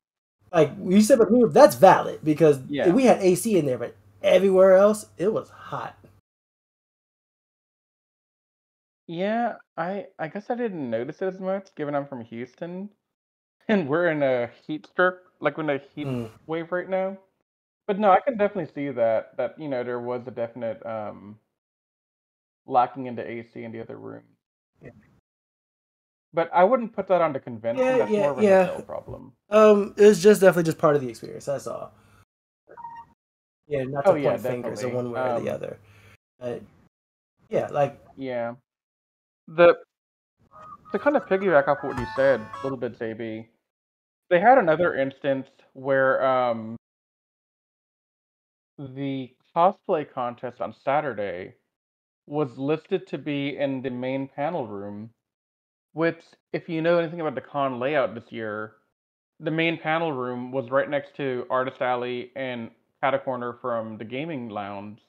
Like you said, but that's valid because Yeah. we had AC in there, but everywhere else it was hot. Yeah, I guess I didn't notice it as much, given I'm from Houston, and we're in a heat stroke, like we're in a heat Mm. wave right now. But no, I can definitely see that there was a definite lacking into AC in the other room. But I wouldn't put that on the convention. Yeah, That's yeah, more of a yeah. hotel problem. It's just definitely just part of the experience. That's all. Yeah, not Oh to yeah, point fingers in definitely. one way or the other. But yeah, like Yeah. The To kind of piggyback off what you said a little bit, JB, they had another instance where the cosplay contest on Saturday was listed to be in the main panel room, which, if you know anything about the con layout this year, the main panel room was right next to Artist Alley and cat a corner from the gaming lounge.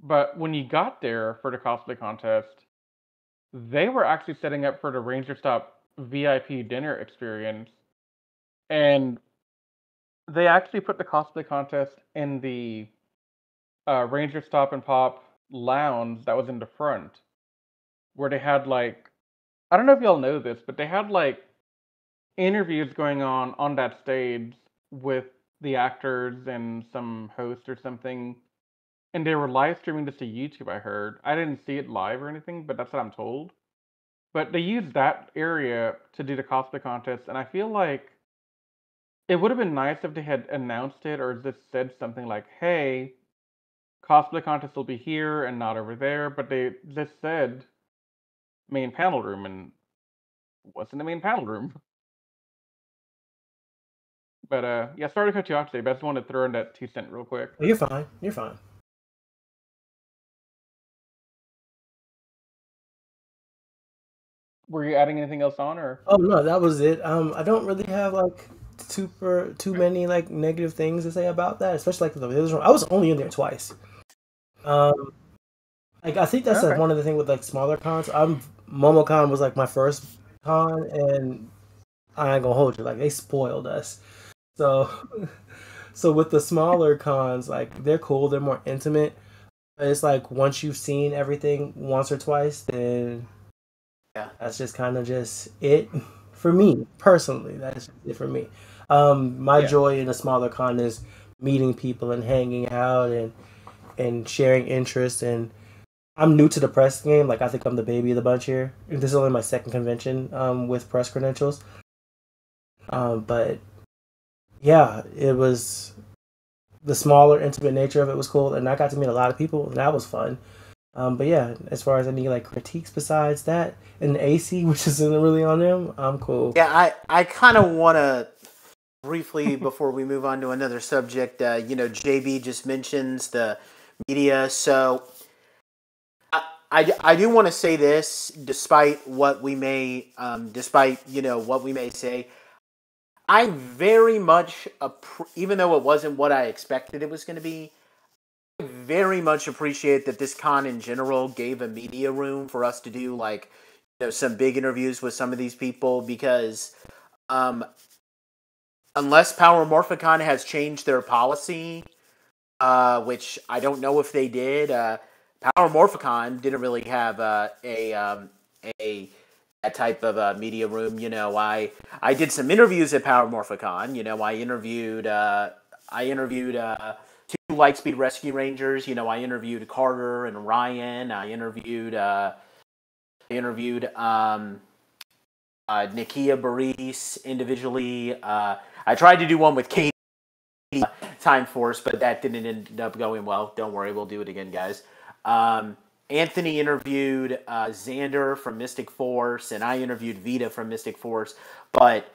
But when you got there for the cosplay contest, they were actually setting up for the Rangerstop VIP dinner experience, and they actually put the cosplay contest in the Rangerstop and Pop lounge that was in the front, where they had like, I don't know if y'all know this, but they had like interviews going on that stage with the actors and some host or something, and they were live streaming this to YouTube. I heard. I didn't see it live or anything, but that's what I'm told. But they used that area to do the cosplay contest, and I feel like it would have been nice if they had announced it or just said something like, "Hey, cosplay contest will be here and not over there," but they just said main panel room and wasn't the main panel room. But yeah, sorry to cut you off today, but I just wanted to throw in that 2 cent real quick. you're fine. You're fine. Were you adding anything else on, or? Oh no, that was it. I don't really have like too many like negative things to say about that, especially like the village room. I was only in there twice. Um, like I think that's like Okay. one of the things with like smaller cons. MomoCon was like my first con, and I ain't gonna hold you. Like they spoiled us. So, so with the smaller cons, like they're cool. They're more intimate. It's like once you've seen everything once or twice, then Yeah. that's just kind of just it for me personally. That's it for me. My Yeah. joy in a smaller con is meeting people and hanging out and sharing interests. And I'm new to the press game. Like I think I'm the baby of the bunch here. This is only my second convention with press credentials. But yeah, it was the smaller, intimate nature of it was cool, and I got to meet a lot of people, and that was fun. But yeah, as far as any like critiques besides that, and the AC, which isn't really on them, I'm cool. Yeah, I kind of want to briefly, before we move on to another subject, JB just mentions the media. So I do want to say this, despite what we may, what we may say, I very much, even though it wasn't what I expected it was going to be, I very much appreciate that this con in general gave a media room for us to do like, some big interviews with some of these people because, um, unless Power Morphicon has changed their policy, which I don't know if they did. Power Morphicon didn't really have a that type of media room. I did some interviews at Power Morphicon. I interviewed two Lightspeed Rescue Rangers. I interviewed Carter and Ryan. I interviewed Nikia Baris individually. I tried to do one with Katie Time Force, but that didn't end up going well. Don't worry, we'll do it again, guys. Anthony interviewed Xander from Mystic Force, and I interviewed Vita from Mystic Force. But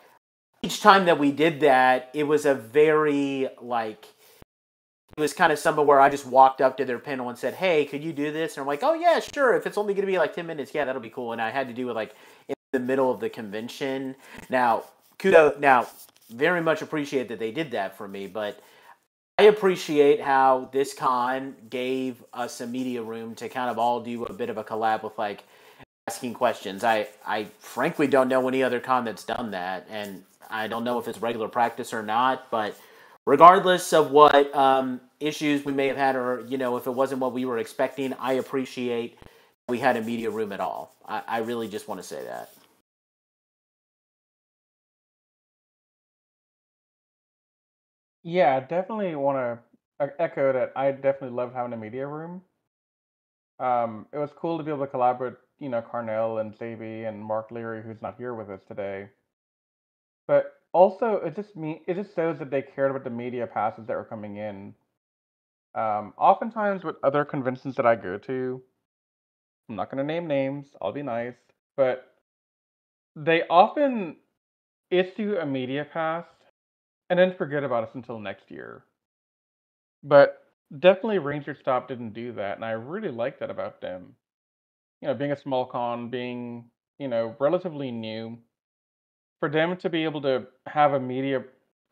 each time that we did that, it was it was kind of something where I just walked up to their panel and said, "Hey, could you do this?" And I'm like, "Oh yeah, sure. If it's only going to be like 10 minutes, yeah, that'll be cool." And I had to do it like in the middle of the convention. Now, very much appreciate that they did that for me, but I appreciate how this con gave us a media room to kind of all do a bit of a collab with like asking questions. I frankly don't know any other con that's done that, and I don't know if it's regular practice or not. But regardless of what issues we may have had, or if it wasn't what we were expecting, I appreciate we had a media room at all. I really just want to say that. Yeah, I definitely want to echo that. I definitely love having a media room. It was cool to be able to collaborate, Carnell and Davey and Mark Leary, who's not here with us today. But also, it just shows that they cared about the media passes that were coming in. Oftentimes with other conventions that I go to, I'm not going to name names. I'll be nice, but they often issue a media pass and then forget about us until next year. But definitely Rangerstop didn't do that, and I really like that about them. Being a small con, being, relatively new, for them to be able to have a media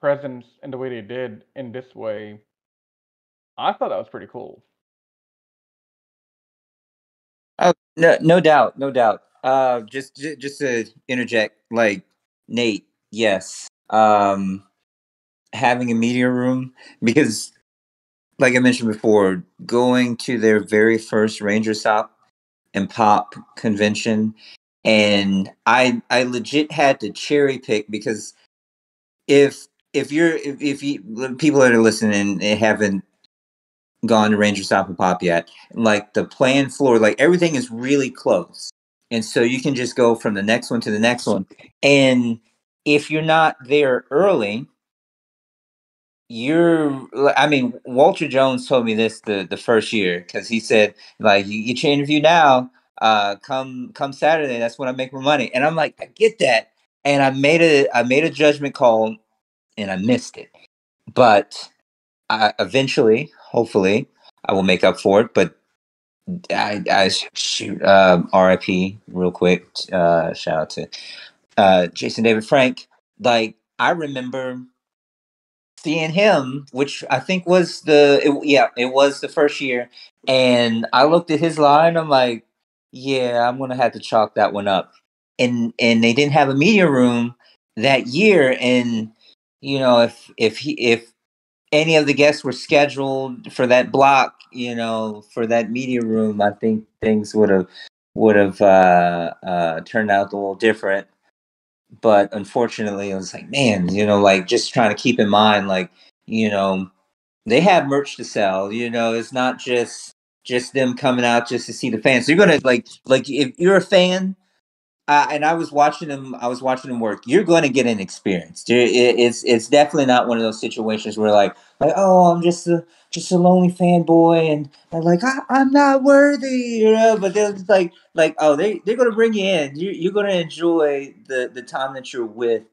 presence in the way they did in this way, I thought that was pretty cool. Oh, no doubt, no doubt. Just to interject, like Nate, yes. Having a media room, because like I mentioned before, going to their very first Rangerstop and Pop convention, and I legit had to cherry pick, because if you people that are listening and haven't gone to Rangerstop and Pop yet, like the playing floor, like everything is really close, and so you can just go from the next one to the next one, and if you're not there early, I mean, Walter Jones told me this the first year, because he said, like, you get your interview now, come Saturday, that's when I make my money. And I'm like, I get that. And I made a judgment call, and I missed it. But eventually, hopefully, I will make up for it. But I shoot, RIP real quick, shout out to Jason David Frank. Like, I remember seeing him, which I think was it was the first year, and I looked at his line. I'm like, yeah, I'm gonna have to chalk that one up. And they didn't have a media room that year, and if any of the guests were scheduled for that block, for that media room, I think things would have turned out a little different. But unfortunately, I was like, man, like, just trying to keep in mind, like, you know they have merch to sell. It's not just them coming out just to see the fans. So you're gonna, like if you're a fan, and I was watching them work, you're going to get an experience. It's definitely not one of those situations where, like, oh, I'm just a lonely fanboy, and I'm like, I'm not worthy, But they're just like, oh, they're going to bring you in. You're going to enjoy the time that you're with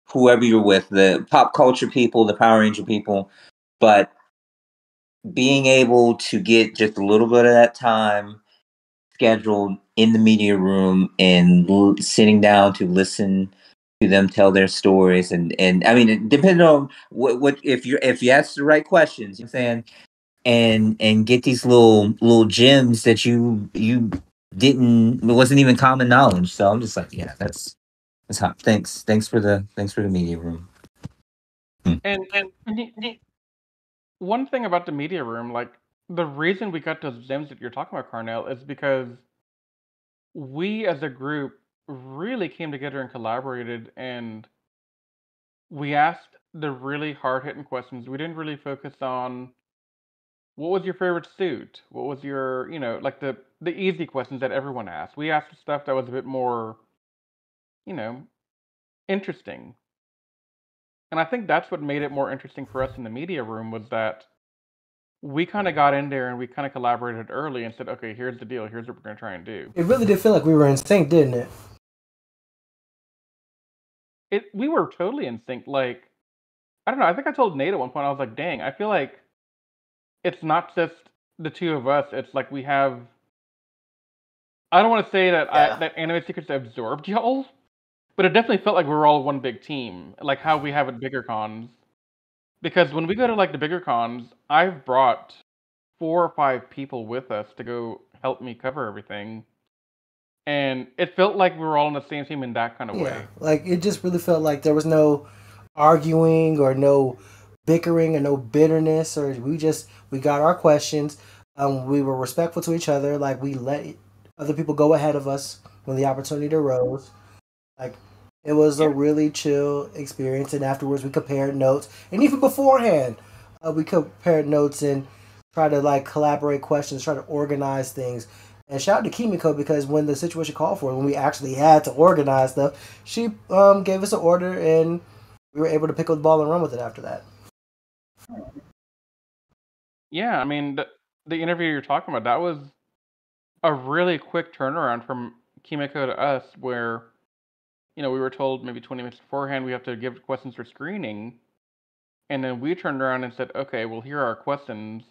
whoever you're with, the pop culture people, the Power Ranger people. But being able to get just a little bit of that time scheduled in the media room, and sitting down to listen to them tell their stories, and I mean, depending on what if you ask the right questions, I'm saying, and get these little gems that you didn't, it wasn't even common knowledge. So I'm just like, yeah, that's hot. Thanks for the media room. And one thing about the media room, like the reason we got those gems that you're talking about, Carnell, is because we as a group really came together and collaborated, and we asked the really hard hitting questions. We didn't really focus on what was your favorite suit, what was your, like the easy questions that everyone asked. We asked stuff that was a bit more, you know, interesting. And I think that's what made it more interesting for us in the media room, was that we kind of got in there and we kind of collaborated early and said, okay, here's the deal. Here's what we're going to try and do. It really did feel like we were in sync, didn't it? We were totally in sync. Like, I don't know. I think I told Nate at one point, I was like, dang, I feel like it's not just the two of us. It's like we have. I don't want to say that that Anime Secrets absorbed y'all, but it definitely felt like we were all one big team, like how we have at bigger cons. Because when we go to like the bigger cons, I've brought 4 or 5 people with us to go help me cover everything, and it felt like we were all on the same team in that kind of Yeah, way. like it just really felt like there was no arguing or no bickering or no bitterness, or we got our questions. We were respectful to each other. Like we let other people go ahead of us when the opportunity arose. Like it was a Yeah. really chill experience, and afterwards we compared notes, and even beforehand, we compared notes and try to like collaborate questions, try to organize things. And shout out to Kimiko because when the situation called for it, when we actually had to organize stuff, she gave us an order and we were able to pick up the ball and run with it after that. Yeah, I mean, the interview you're talking about, that was a really quick turnaround from Kimiko to us, where, we were told maybe 20 minutes beforehand we have to give questions for screening, and then we turned around and said, okay, well, here are our questions.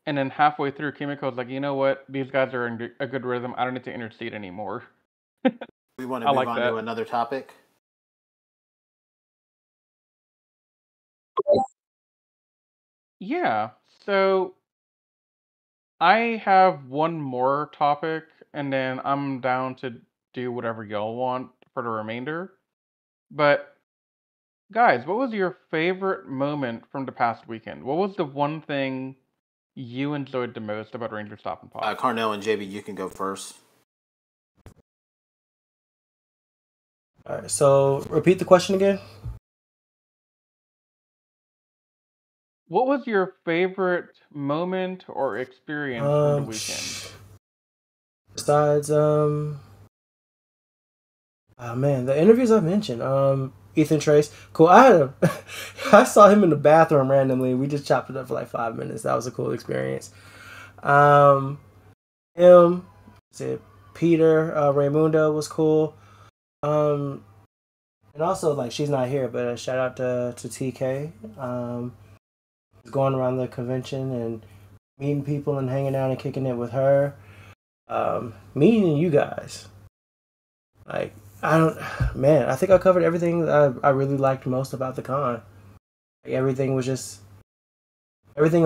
And then halfway through, Kimiko was like, you know what? These guys are in a good rhythm. I don't need to intercede anymore. We want to I move like on that. to another topic. Yeah. So I have one more topic, and then I'm down to do whatever y'all want for the remainder. But guys, what was your favorite moment from the past weekend? What was the one thing you enjoyed the most about Rangerstop and Pop? Carnell and JB, you can go first. All right, so repeat the question again. What was your favorite moment or experience from the weekend? Besides, oh man, the interviews I mentioned, Ethan Trace, cool. I saw him in the bathroom randomly. We just chopped it up for like 5 minutes. That was a cool experience. Um, him, said Peter, Raymundo was cool. And also like she's not here, but a shout out to TK. Going around the convention and meeting people and hanging out and kicking it with her. Meeting you guys. Like I don't, man. I think I covered everything that I really liked most about the con. Like, everything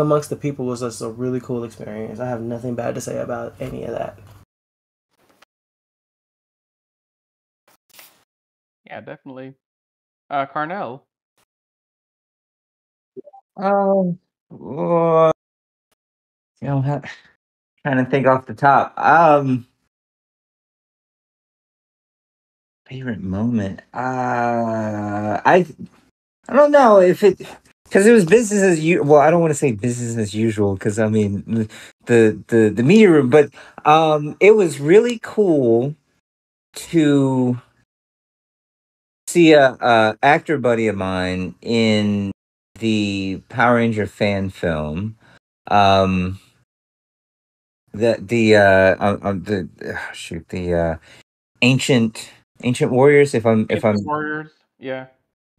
amongst the people was just a really cool experience. I have nothing bad to say about any of that. Yeah, definitely. Carnell. Um, oh, trying to think off the top. Favorite moment. I don't know if it because it was business as usual. Well, I don't want to say business as usual because I mean the media room, but it was really cool to see a actor buddy of mine in the Power Ranger fan film. Um, the ancient warriors. If I'm Ancient Warriors. Yeah.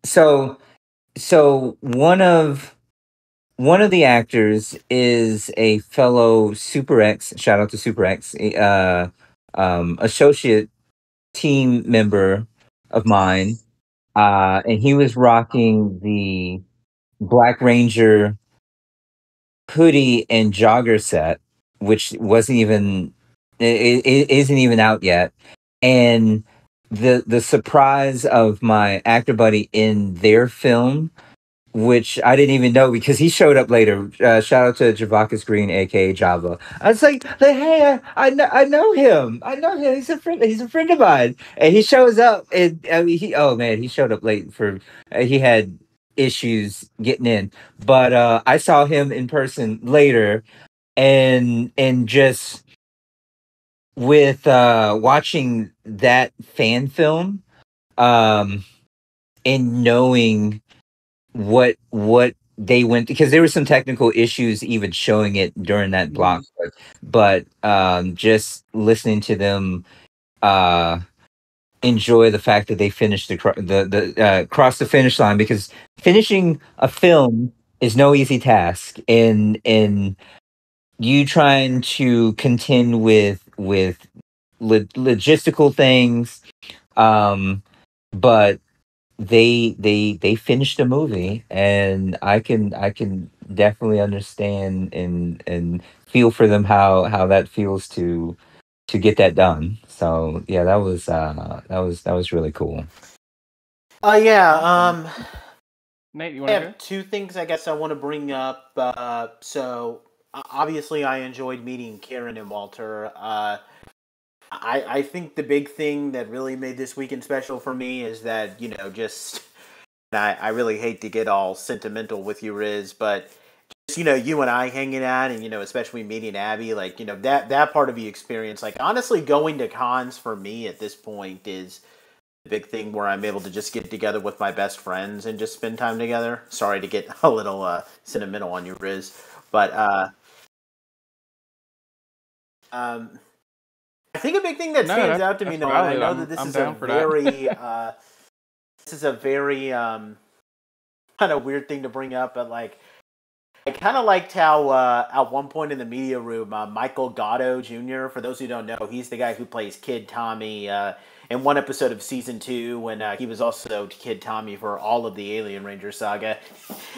so one of the actors is a fellow Super X. Shout out to Super X, associate team member of mine, and he was rocking the Black Ranger hoodie and jogger set, which wasn't even it isn't even out yet, and the surprise of my actor buddy in their film, which I didn't even know because he showed up later. Shout out to Javakis Green, aka Java. I was like, hey, I know him. I know him. He's a friend. He's a friend of mine. And he shows up, and I mean, oh man, he showed up late for. He had issues getting in, but I saw him in person later, and just with watching that fan film, um, and knowing what they went because there were some technical issues even showing it during that block, but just listening to them uh enjoy the fact that they finished the cross the finish line, because finishing a film is no easy task, and you trying to contend with logistical things, um but they finished the movie, and I can definitely understand and feel for them how that feels to get that done. So yeah, that was really cool. Yeah. Nate, you I want to go? have two things I guess I want to bring up. Obviously, I enjoyed meeting Karen and Walter. I think the big thing that really made this weekend special for me is that, just, and I really hate to get all sentimental with you, Riz, but just, you and I hanging out and, especially meeting Abby, like, that part of the experience, like, honestly, going to cons for me at this point is the big thing where I'm able to just get together with my best friends and just spend time together. Sorry to get a little sentimental on you, Riz, but um, I think a big thing that No, stands that's out to me, that's though, and I valid. know that I'm down for that. this is a very kind of weird thing to bring up, but like I kind of liked how at one point in the media room, Michael Gatto Jr. For those who don't know, he's the guy who plays Kid Tommy in one episode of season 2, when he was also Kid Tommy for all of the Alien Ranger saga.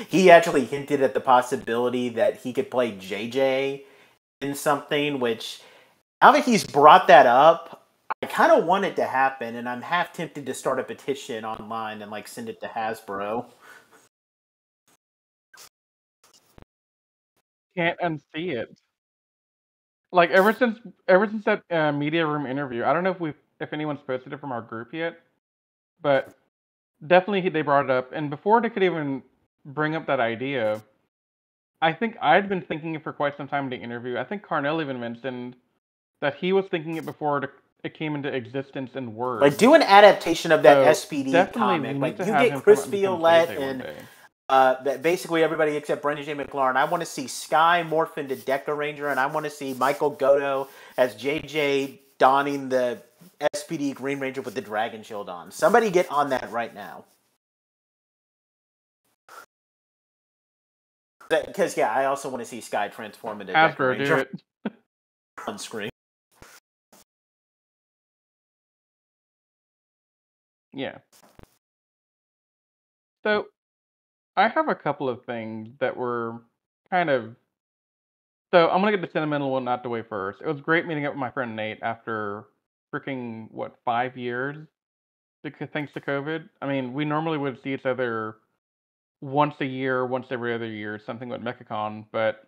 He actually hinted at the possibility that he could play JJ in something, which now that he's brought that up, I kind of want it to happen, and I'm half tempted to start a petition online and like send it to Hasbro. Can't unsee it. Like ever since that media room interview, I don't know if anyone's posted it from our group yet, but definitely they brought it up, and before they could even bring up that idea, I think I'd been thinking it for quite some time in the interview. I think Carnell even mentioned that he was thinking it before it came into existence in Like, words. do an adaptation of that So SPD definitely we comic. need Like, to you have get him come Chris up and become Violette JJ one and day. basically everybody except Brendan J. McLaurin. I want to see Sky morph into Deca Ranger, and I want to see Michael Goto as JJ donning the SPD Green Ranger with the Dragon Shield on. Somebody get on that right now. Because, yeah, I also want to see Sky transform into Deca Hasbro, do Ranger it. on screen. Yeah. So I have a couple of things that were kind of. So I'm gonna get the sentimental one out the way first. It was great meeting up with my friend Nate after freaking what 5 years, because thanks to COVID. I mean, we normally would see each other once a year, once every other year, something with MechaCon, but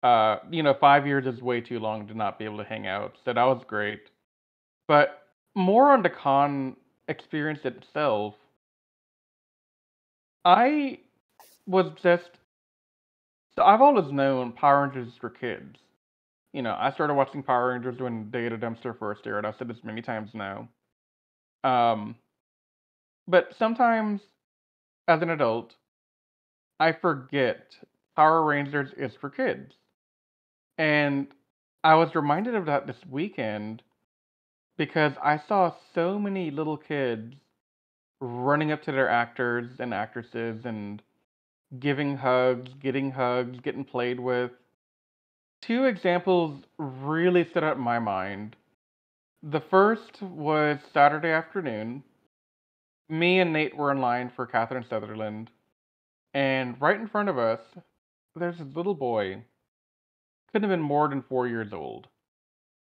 5 years is way too long to not be able to hang out. So that was great. But more on the con experience itself, I was just so I've always known Power Rangers is for kids. I started watching Power Rangers when Day of the Dumpster first aired. I've said this many times now. Um, but sometimes as an adult, I forget Power Rangers is for kids. And I was reminded of that this weekend because I saw so many little kids running up to their actors and actresses and giving hugs, getting played with. Two examples really stood out in my mind. The first was Saturday afternoon. Me and Nate were in line for Catherine Sutherland, and right in front of us, there's this little boy, couldn't have been more than 4 years old.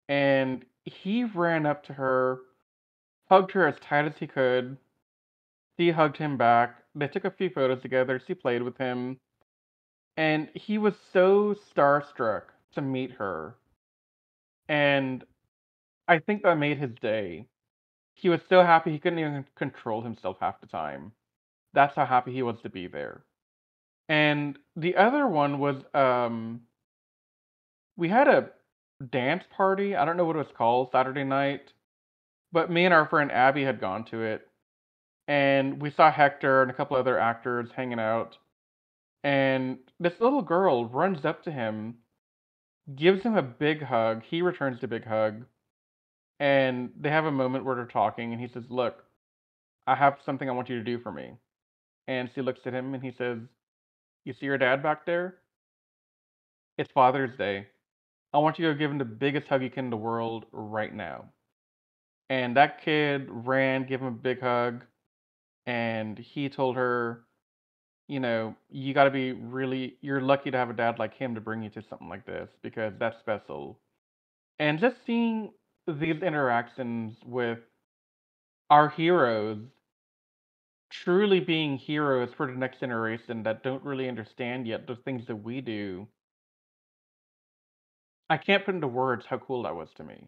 And he ran up to her, hugged her as tight as he could. She hugged him back. They took a few photos together. She played with him. And he was so starstruck to meet her. And I think that made his day. He was so happy he couldn't even control himself half the time. That's how happy he was to be there. And the other one was we had a dance party. I don't know what it was called Saturday night, but me and our friend Abby had gone to it, and we saw Hector and a couple other actors hanging out. And this little girl runs up to him, gives him a big hug. He returns the big hug, and they have a moment where they're talking. And he says, "Look, I have something I want you to do for me." And she looks at him, and he says, "You see your dad back there? It's Father's Day. I want you to give him the biggest hug you can in the world right now." And that kid ran, gave him a big hug. and he told her, you got to be you're lucky to have a dad like him to bring you to something like this because that's special. And just seeing these interactions with our heroes truly being heroes for the next generation that don't really understand yet the things that we do, I can't put into words how cool that was to me.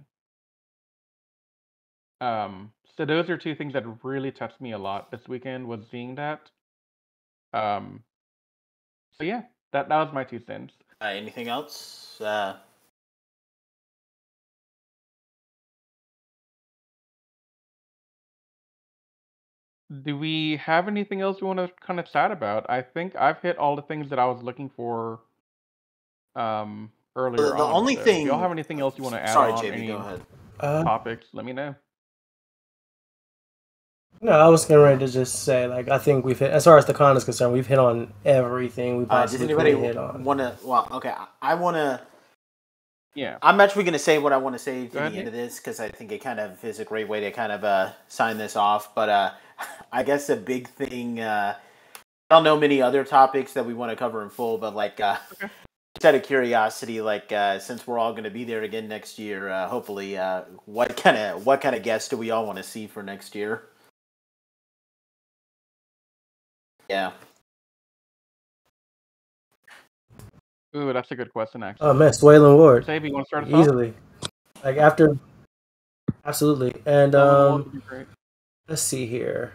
So those are two things that really touched me a lot this weekend, was seeing that. Um, so yeah, that was my 2 cents. Anything else? Do we have anything else we want to kind of chat about? I think I've hit all the things that I was looking for earlier The on. only So thing. if y'all have anything else you want to add Sorry, on, JB, any go ahead. topics, let me know. No, I was getting ready to just say, like, I think we've hit, as far as the con is concerned, we've hit on everything we Does possibly anybody could hit on. want to? Well, okay, I want to. Yeah. I'm actually going to say what I want to say to Go ahead, the end Nate. of this because I think it kind of is a great way to kind of sign this off. But I guess a big thing. I don't know many other topics that we want to cover in full, but like Okay. just out of curiosity, like since we're all going to be there again next year, hopefully, what kind of guests do we all want to see for next year? Yeah. Ooh, that's a good question, actually. Oh man, Swaylon Ward, Save, you want to start us off? easily. Like after, absolutely. And Swaylon Ward would be great. let's see here.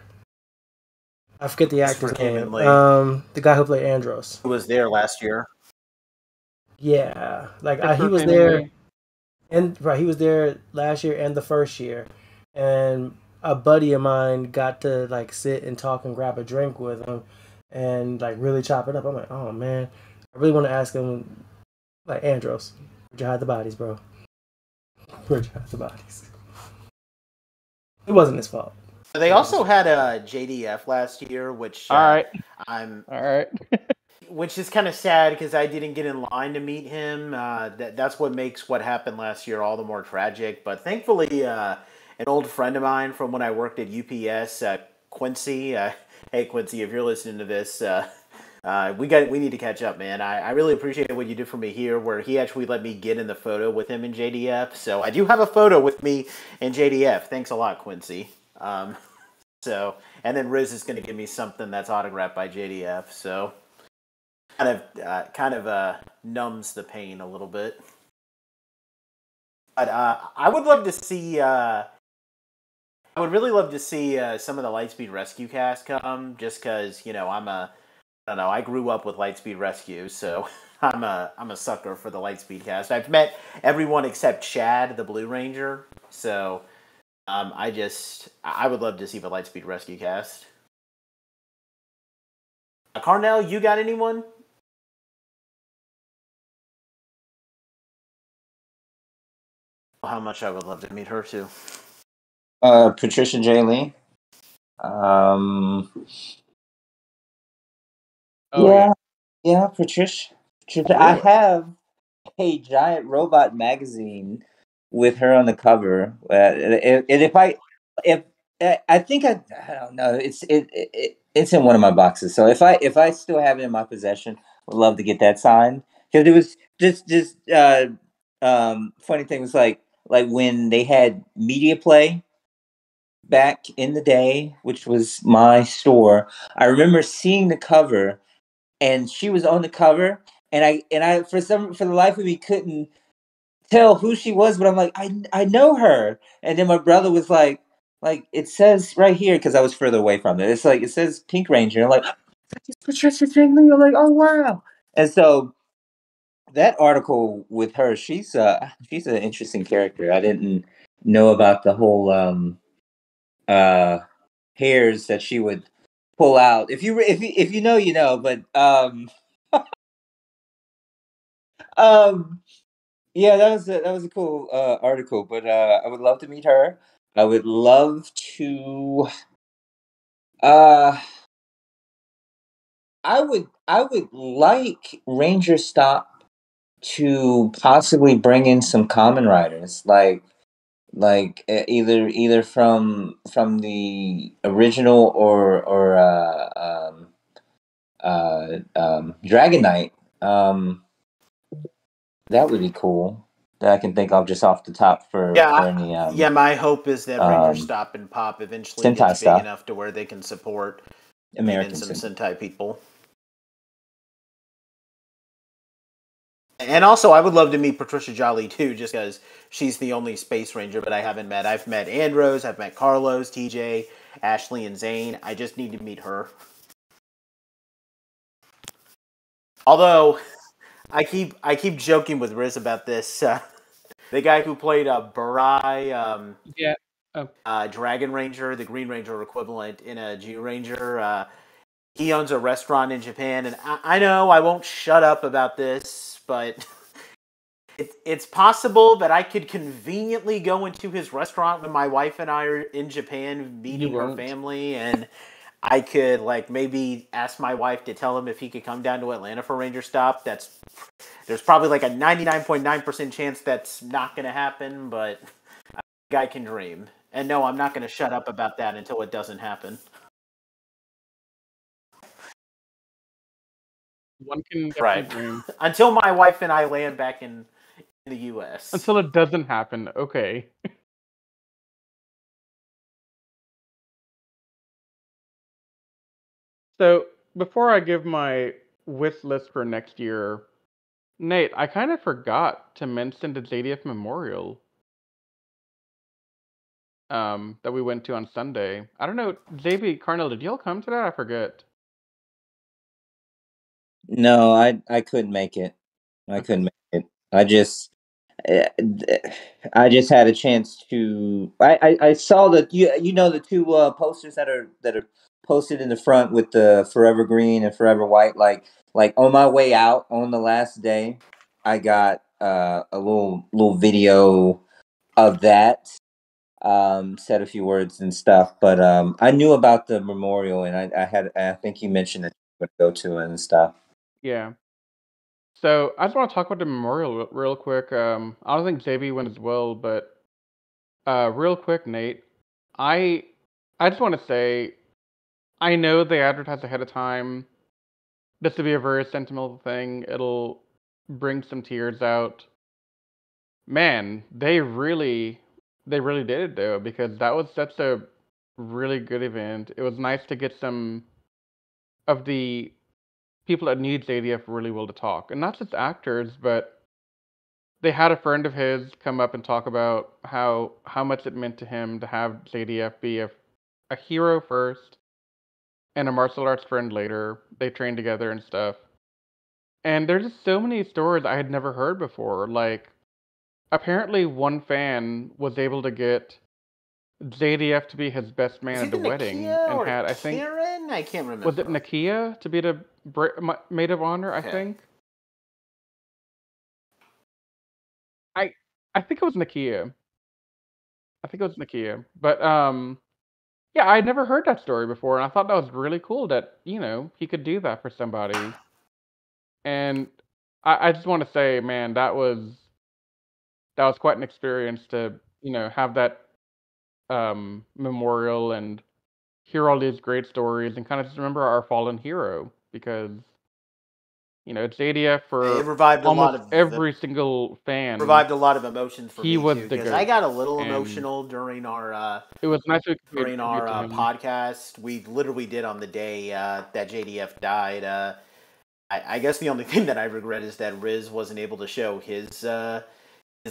I forget the actor's for him name. and Lee. The guy who played Andros. Who was there last year? Yeah, like he Christopher was Family there, Lee. and right, he was there last year and the first year, and a buddy of mine got to like sit and talk and grab a drink with him, and like really chop it up. I'm like, oh man, I really want to ask him, like, Andros, where'd you hide the bodies, bro? Where'd you hide the bodies? It wasn't his fault. They also had a JDF last year, which All right. I'm All right. which is kind of sad because I didn't get in line to meet him. That's what makes what happened last year all the more tragic. But thankfully, an old friend of mine from when I worked at UPS, Quincy. Hey, Quincy, if you're listening to this, we need to catch up, man. I really appreciate what you did for me here, where he actually let me get in the photo with him in JDF. So I do have a photo with me in JDF. Thanks a lot, Quincy. And then Riz is going to give me something that's autographed by JDF. So kind of numbs the pain a little bit. But I would love to see. I would really love to see some of the Lightspeed Rescue cast come, just because I don't know. I grew up with Lightspeed Rescue, so I'm a sucker for the Lightspeed cast. I've met everyone except Chad, the Blue Ranger. So I would love to see the Lightspeed Rescue cast. Carnell, you got anyone? How much I would love to meet her too. Patricia J. Lee. Yeah, Patricia. Really? I have a giant robot magazine with her on the cover. If I think I don't know, it's in one of my boxes. So if I still have it in my possession, would love to get that signed, because it was just funny thing was like when they had Media Play back in the day, which was my store. I remember seeing the cover, and she was on the cover, and I for the life of me couldn't tell who she was, but I'm like, I know her. And then my brother was like it says right here, because I was further away from it. It's like it says Pink Ranger. I'm like, that's Patricia Lee. I'm like, oh wow. And so that article with her, she's an interesting character. I didn't know about the whole uh hairs that she would pull out. If you know, you know. But um yeah, that was a cool article. But I would love to meet her. I would love to. Uh, I would like Rangerstop to possibly bring in some common riders. Like like either from the original or Dragon Knight. That would be cool. That I can think of just off the top for any Yeah. My hope is that Rangerstop and Pop eventually Sentai gets big stuff. enough to where they can support American even some Sentai. Sentai people. And also, I would love to meet Patricia Jolly too, just because she's the only Space Ranger that I haven't met. I've met Andros, I've met Carlos, TJ, Ashley, and Zane. I just need to meet her. Although, I keep joking with Riz about this. The guy who played Barai, Yeah. Dragon Ranger, the Green Ranger equivalent in a G Ranger, he owns a restaurant in Japan, and I know I won't shut up about this, but it's possible that I could conveniently go into his restaurant when my wife and I are in Japan meeting her family, and I could like maybe ask my wife to tell him if he could come down to Atlanta for Rangerstop. There's probably like a 99.9% chance that's not going to happen, but a guy can dream. And no, I'm not going to shut up about that until it doesn't happen. One can definitely dream. Until my wife and I land back in the U.S. Until it doesn't happen, okay. So, before I give my wish list for next year, Nate, I kind of forgot to mention the JDF Memorial that we went to on Sunday. I don't know, JB, Carnell, did y'all come to that? I forget. No, I couldn't make it. I couldn't make it. I just had a chance to. I saw the the two posters that are posted in the front with the Forever Green and Forever White. Like on my way out on the last day, I got a little video of that. Said a few words and stuff, but I knew about the memorial, and I think you mentioned that you would go to it and stuff. Yeah. So I just want to talk about the memorial real quick. I don't think JB went as well, but real quick, Nate, I just want to say I know they advertised ahead of time. This will be a very sentimental thing. It'll bring some tears out. Man, they really did it though, because that was such a really good event. It was nice to get some of the people that need JDF really well to talk, and not just actors, but they had a friend of his come up and talk about how much it meant to him to have JDF be a hero first and a martial arts friend later. They trained together and stuff. And there's just so many stories I had never heard before. Like, apparently one fan was able to get JDF to be his best man at the wedding, and had, I think, Karen? I can't remember. was it Nakia to be the maid of honor? I think. I think it was Nakia. But yeah, I'd never heard that story before, and I thought that was really cool that he could do that for somebody. And I just want to say, man, that was quite an experience to have that memorial and hear all these great stories and kind of just remember our fallen hero, because it's ADF for It revived almost every single fan. Revived a lot of emotions for He me was too, the because goat, I got a little and emotional during our it was nice to pay tribute to him. podcast. We literally did on the day that JDF died. I guess the only thing that I regret is that Riz wasn't able to show his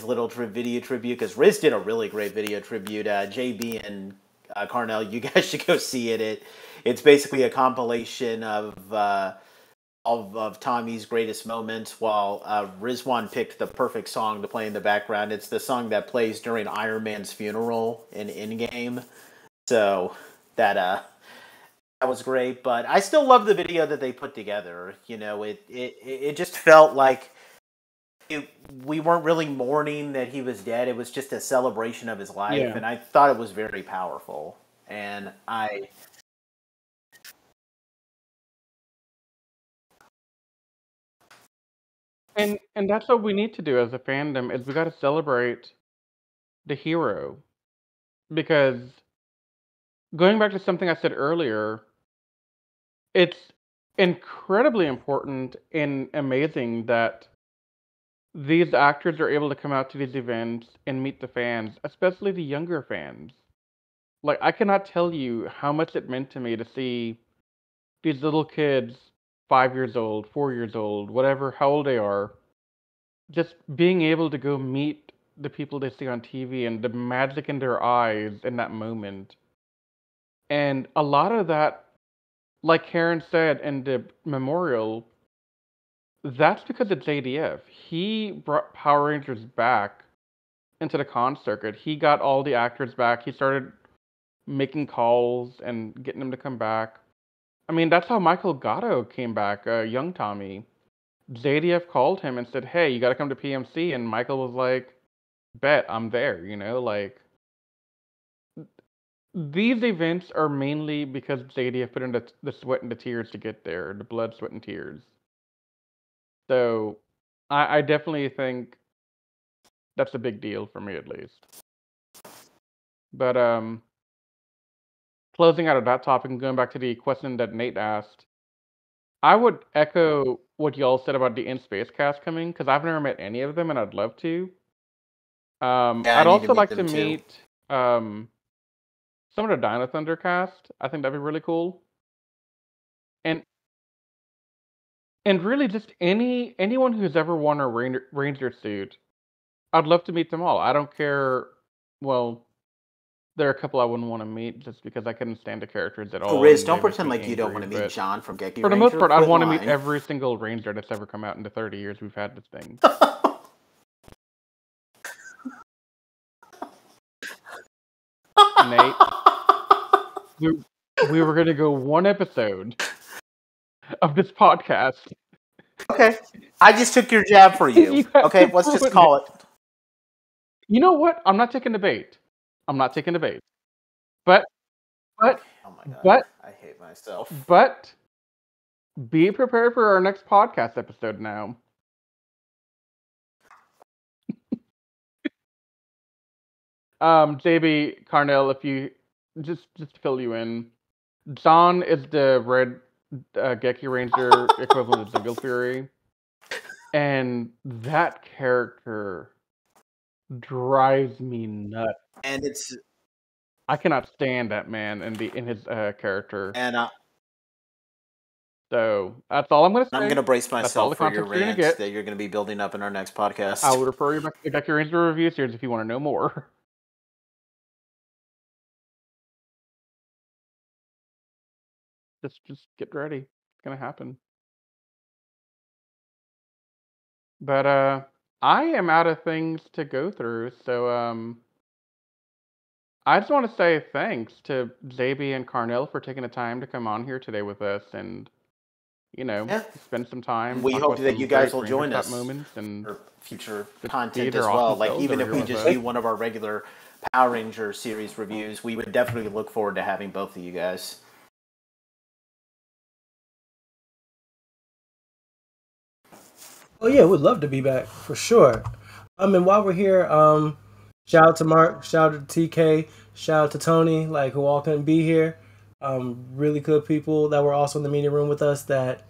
little video tribute, because Riz did a really great video tribute. JB and Carnell, you guys should go see it. It's basically a compilation of Tommy's greatest moments, while Rizwan picked the perfect song to play in the background. It's the song that plays during Iron Man's funeral in Endgame. So that was great, but I still love the video that they put together. It just felt like we weren't really mourning that he was dead. It was just a celebration of his life, and I thought it was very powerful. And And that's what we need to do as a fandom, is we got to celebrate the hero. Because going back to something I said earlier, it's incredibly important and amazing that these actors are able to come out to these events and meet the fans, especially the younger fans. Like, I cannot tell you how much it meant to me to see these little kids, 5 years old, 4 years old, whatever, how old they are, just being able to go meet the people they see on TV and the magic in their eyes in that moment. And a lot of that, like Karen said in the memorial, that's because it's ADF. He brought Power Rangers back into the con circuit. He got all the actors back. He started making calls and getting them to come back. I mean, that's how Michael Gatto came back, young Tommy. JDF called him and said, "Hey, you got to come to PMC," and Michael was like, "Bet, I'm there." Like, these events are mainly because JDF put in the sweat and the tears to get there, the blood, sweat, and tears. So, I definitely think that's a big deal for me, at least. But closing out of that topic and going back to the question that Nate asked, I would echo what y'all said about the In Space cast coming, because I've never met any of them, and I'd love to. Yeah, I I'd need to also meet like them to too. meet some of the Dino Thunder cast. I think that'd be really cool. And really just anyone who's ever worn a ranger suit, I'd love to meet them all. I don't care. Well, there are a couple I wouldn't want to meet just because I couldn't stand the characters at all. Oh, Riz, and don't they make pretend me like you don't want angry, to meet but John from Geki for the Ranger. most part, I'd Quit want to meet lying. every single ranger that's ever come out in the 30 years we've had this thing. Nate, we were going to go one episode of this podcast. Okay. I just took your jab for you. You have Okay, to let's just ruin call it. You know what? I'm not taking the bait. But Oh my god. but I hate myself. but be prepared for our next podcast episode now. JB Carnell, if you just to fill you in, John is the red Geki Ranger equivalent of Jungle Fury, and that character drives me nuts. And it's I cannot stand that man in his character. and So that's all I'm going to say. I'm going to brace That's all myself the for your context you're going to rants get. that you're going to be building up in our next podcast. I would refer you back to the Geki Ranger review series if you want to know more. Just get ready. It's gonna happen. But I am out of things to go through, so I just want to say thanks to JB and Carnell for taking the time to come on here today with us and Yeah. spend some time. We talk hope about that some you guys great will join Rangerstop us moments and for future just content be as their well. awesome Like selves even over if here we with just us. do one of our regular Power Ranger series reviews, we would definitely look forward to having both of you guys. Oh yeah, we'd love to be back for sure. And while we're here, shout out to Mark, shout out to TK, shout out to Tony, like who all couldn't be here. Really good people that were also in the meeting room with us that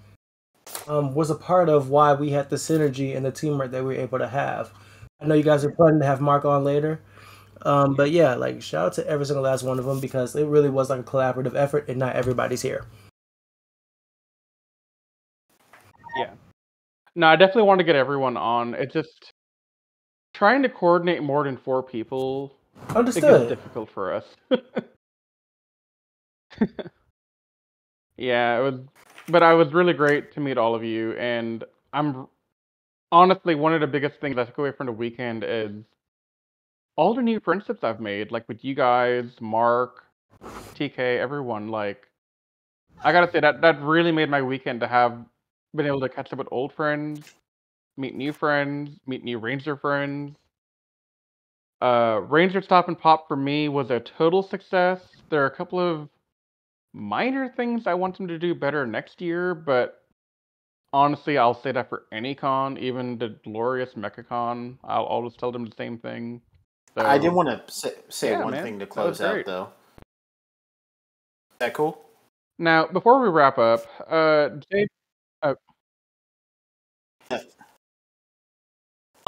was a part of why we had the synergy and the teamwork that we were able to have. I know you guys are planning to have Mark on later. But yeah, like shout out to every single last one of them because it really was like a collaborative effort and not everybody's here. Yeah. No, I definitely want to get everyone on. It's just trying to coordinate more than 4 people. It gets Understood. difficult for us. Yeah, but I was really great to meet all of you, and I'm honestly one of the biggest things I took away from the weekend is all the new friendships I've made, like with you guys, Mark, TK, everyone. Like, I gotta say that really made my weekend to have been able to catch up with old friends, meet new Ranger friends. Rangerstop and Pop for me was a total success. There are a couple of minor things I want them to do better next year, but honestly, I'll say that for any con, even the glorious MechaCon. I'll always tell them the same thing. So I did want to say yeah, one man, thing to that was close out, great. though. Is that cool? Now, before we wrap up, Jay,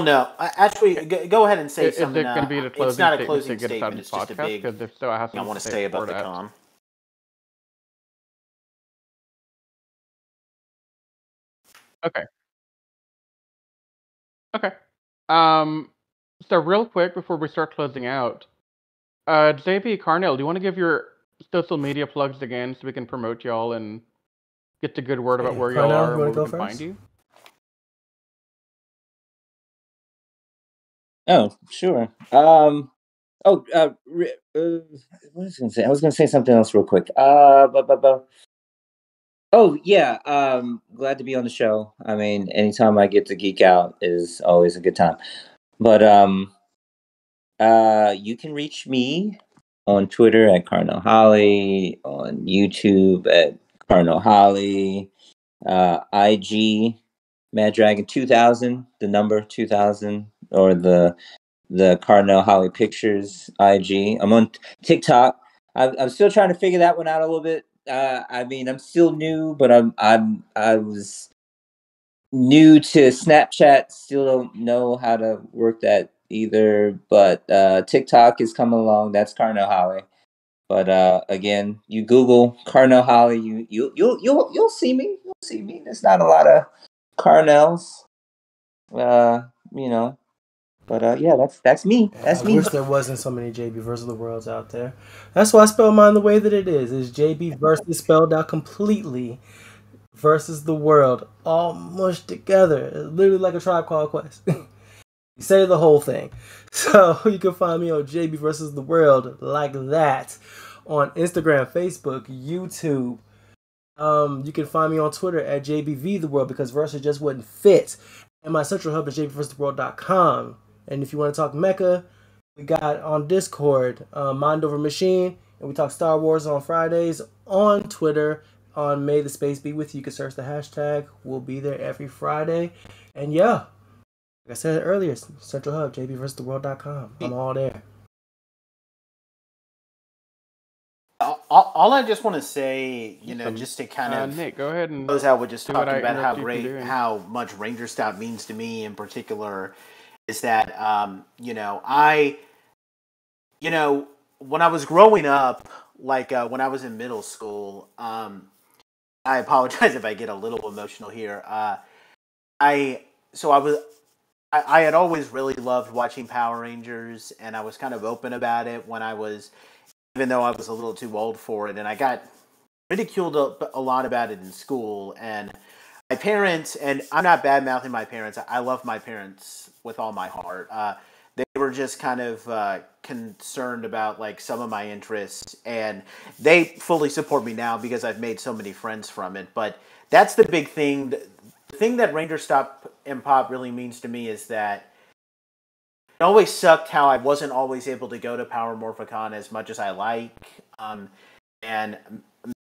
No, actually, go ahead and say is something. it going to be the It's closing not a statement to closing get us out of statement. this It's just a podcast? big Because if so, I have thing I something want to to say say before about the that. con. Okay. Okay. Um, so real quick before we start closing out, JP Carnell, do you want to give your social media plugs again so we can promote y'all and get the good word about where y'all Carnell, are you and want where to we go can find first? you? Oh, sure. Oh, what was I going to say? I was going to say something else real quick. Oh, yeah. Glad to be on the show. I mean, anytime I get to geek out is always a good time. But you can reach me on Twitter at Carnell Holly, on YouTube at Carnell Holly, IG Mad Dragon 2000, the number 2000, or the Carnell Holly Pictures IG. I'm on TikTok. I'm still trying to figure that one out a little bit. I mean, I'm still new, but I was new to Snapchat. Still don't know how to work that either. But TikTok is coming along. That's Carnell Holly. But again, you Google Carnell Holly, you'll see me. You'll see me. There's not a lot of Carnells, you know. But yeah, that's me. I That's me. wish there wasn't so many JB versus the worlds out there. That's why I spell mine the way that it is. It's JB versus spelled out completely versus the world, all mushed together. It's literally like a Tribe Called Quest. You say the whole thing. So you can find me on JB versus the world like that on Instagram, Facebook, YouTube. You can find me on Twitter at JBV the world because Versa just wouldn't fit. And my central hub is JBVersusTheWorld.com. And if you want to talk Mecha, we got on Discord, Mind Over Machine, and we talk Star Wars on Fridays on Twitter. On May the Space Be With You, you can search the hashtag. We'll be there every Friday. And yeah, like I said earlier, Central Hub, JBVersusTheWorld.com. I'm all there. All I just want to say, Awesome. just to kind of Nate, go ahead and close out with just do what talking I about interrupted you from doing. how much Rangerstop means to me in particular, is that when I was growing up, like when I was in middle school, I apologize if I get a little emotional here. I so I was I had always really loved watching Power Rangers, and I was kind of open about it when I was, even though I was a little too old for it, and I got ridiculed a lot about it in school. And my parents, and I'm not bad mouthing my parents. I love my parents with all my heart. They were just kind of concerned about like some of my interests, and they fully support me now because I've made so many friends from it. But that's the big thing. The thing that Rangerstop and Pop really means to me is that it always sucked how I wasn't always able to go to Power Morphicon as much as I like. And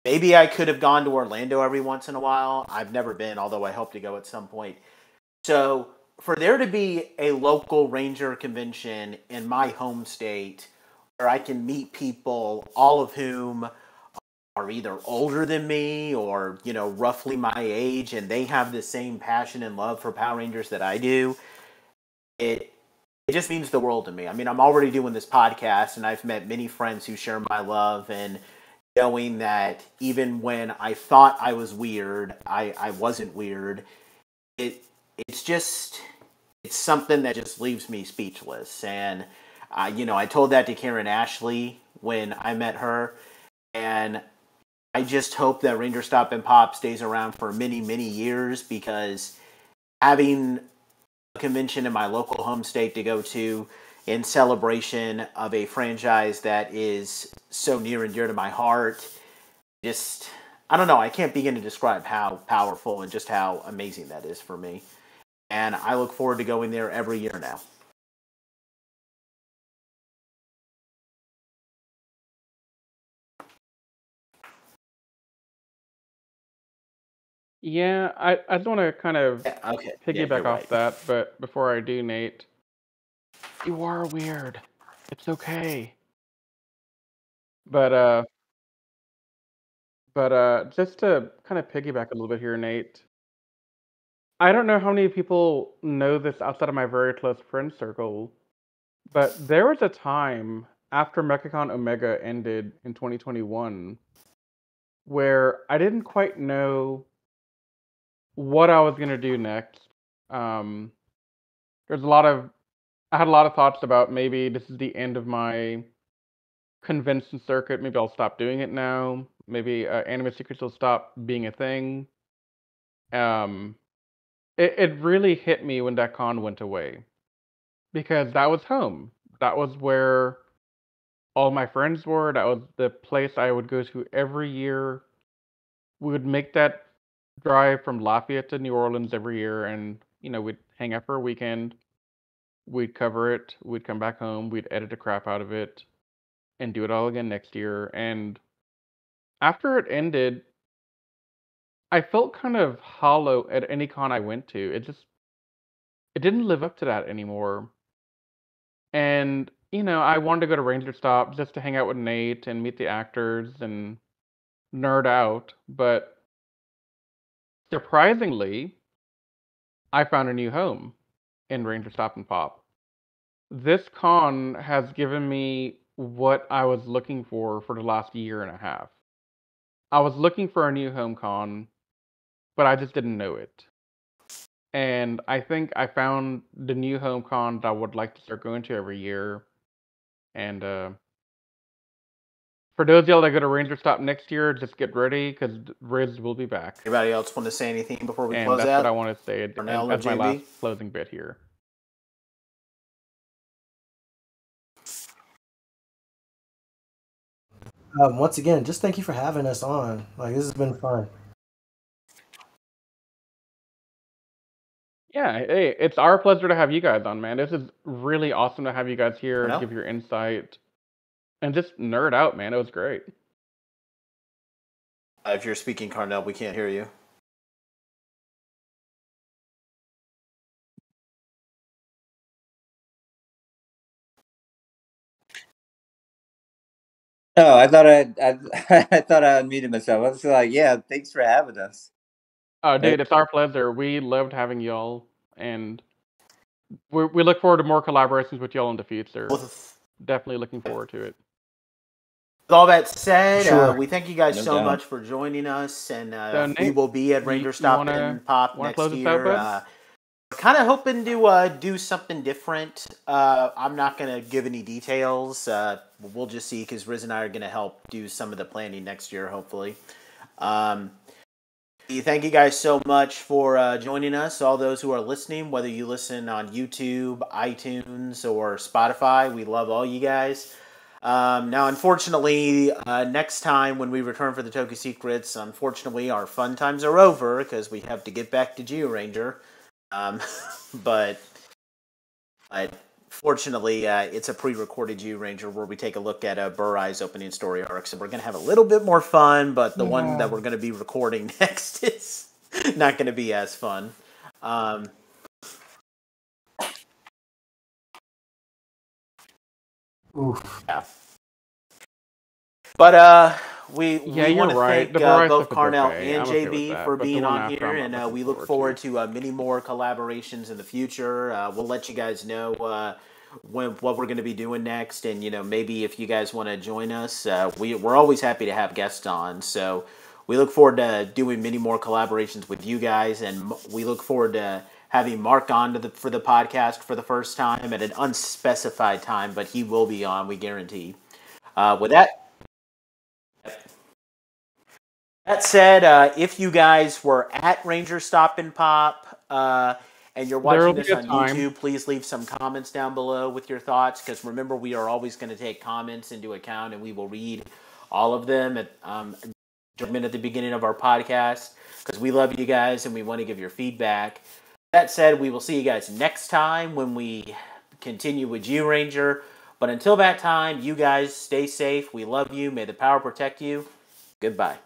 maybe I could have gone to Orlando every once in a while. I've never been, although I hope to go at some point. So for there to be a local Ranger convention in my home state where I can meet people, all of whom are either older than me or, roughly my age, and they have the same passion and love for Power Rangers that I do, it just means the world to me. I mean, I'm already doing this podcast, and I've met many friends who share my love, and knowing that even when I thought I was weird, I wasn't weird. It's something that just leaves me speechless. And I told that to Karen Ashley when I met her, and I just hope that Rangerstop and Pop stays around for many, many years, because having a convention in my local home state to go to in celebration of a franchise that is so near and dear to my heart, just, I don't know, I can't begin to describe how powerful and just how amazing that is for me. And I look forward to going there every year now. Yeah, I just want to kind of Okay. piggyback you're off right. that, but before I do, Nate, you are weird. It's okay. But just to kind of piggyback a little bit here, Nate. I don't know how many people know this outside of my very close friend circle, but there was a time after MechaCon Omega ended in 2021 where I didn't quite know what I was gonna do next. Um, there's a lot of I had a lot of thoughts about maybe this is the end of my convention circuit. Maybe I'll stop doing it now. Maybe Anime Secrets will stop being a thing. Um, it really hit me when that con went away because that was home. That was where all my friends were. That was the place I would go to every year. We would make that drive from Lafayette to New Orleans every year, and we'd hang out for a weekend. We'd cover it. We'd come back home. We'd edit the crap out of it, and do it all again next year. And after it ended, I felt kind of hollow at any con I went to. It didn't live up to that anymore. And I wanted to go to Rangerstop just to hang out with Nate and meet the actors and nerd out. But surprisingly, I found a new home in Rangerstop and Pop. This con has given me what I was looking for the last year and a half. I was looking for a new home con, but I just didn't know it. And I think I found the new home con that I would like to start going to every year. And for those of y'all that go to Rangerstop next year, just get ready because Riz will be back. Anybody else want to say anything before we And close that's out? what I want to say as my JB? last closing bit here. Once again, just thank you for having us on. Like, this has been fun. Yeah, hey, it's our pleasure to have you guys on, man. This is really awesome to have you guys here, give your insight, and just nerd out, man. It was great. If you're speaking, Carnell, we can't hear you. Oh, I thought I thought I unmuted myself. I was like, yeah, thanks for having us. Oh, dude, it's our pleasure. We loved having y'all, and we look forward to more collaborations with y'all in the future. Definitely looking forward to it. With all that said, Sure. we thank you guys No so doubt. much for joining us, and Nate, we will be at Rangerstop and Pop wanna next close us year. out, bud? Kind of hoping to do something different. I'm not going to give any details. We'll just see because Riz and I are going to help do some of the planning next year, hopefully. Thank you guys so much for joining us. All those who are listening, whether you listen on YouTube, iTunes, or Spotify, we love all you guys. Now, unfortunately, next time when we return for the Toku Secrets, unfortunately, our fun times are over because we have to get back to Geo Ranger. But fortunately, it's a pre-recorded Geo Ranger where we take a look at Burai's opening story arc. So we're going to have a little bit more fun, but the one that we're going to be recording next is not going to be as fun. Oof. Yeah. But we want to right. thank both Carnell okay. and I'm JB okay for but being on after, here, and we look forward to many more collaborations in the future. We'll let you guys know what we're going to be doing next, and maybe if you guys want to join us, we're always happy to have guests on. So we look forward to doing many more collaborations with you guys, and we look forward to having Mark on for the podcast for the first time at an unspecified time, but he will be on, we guarantee. With that said, if you guys were at Rangerstop and Pop and you're watching this on YouTube, please leave some comments down below with your thoughts, because remember, we are always going to take comments into account, and we will read all of them at the beginning of our podcast, because we love you guys and we want to give your feedback. That said, we will see you guys next time when we continue with Geo Ranger. But until that time, you guys stay safe. We love you. May the power protect you. Goodbye.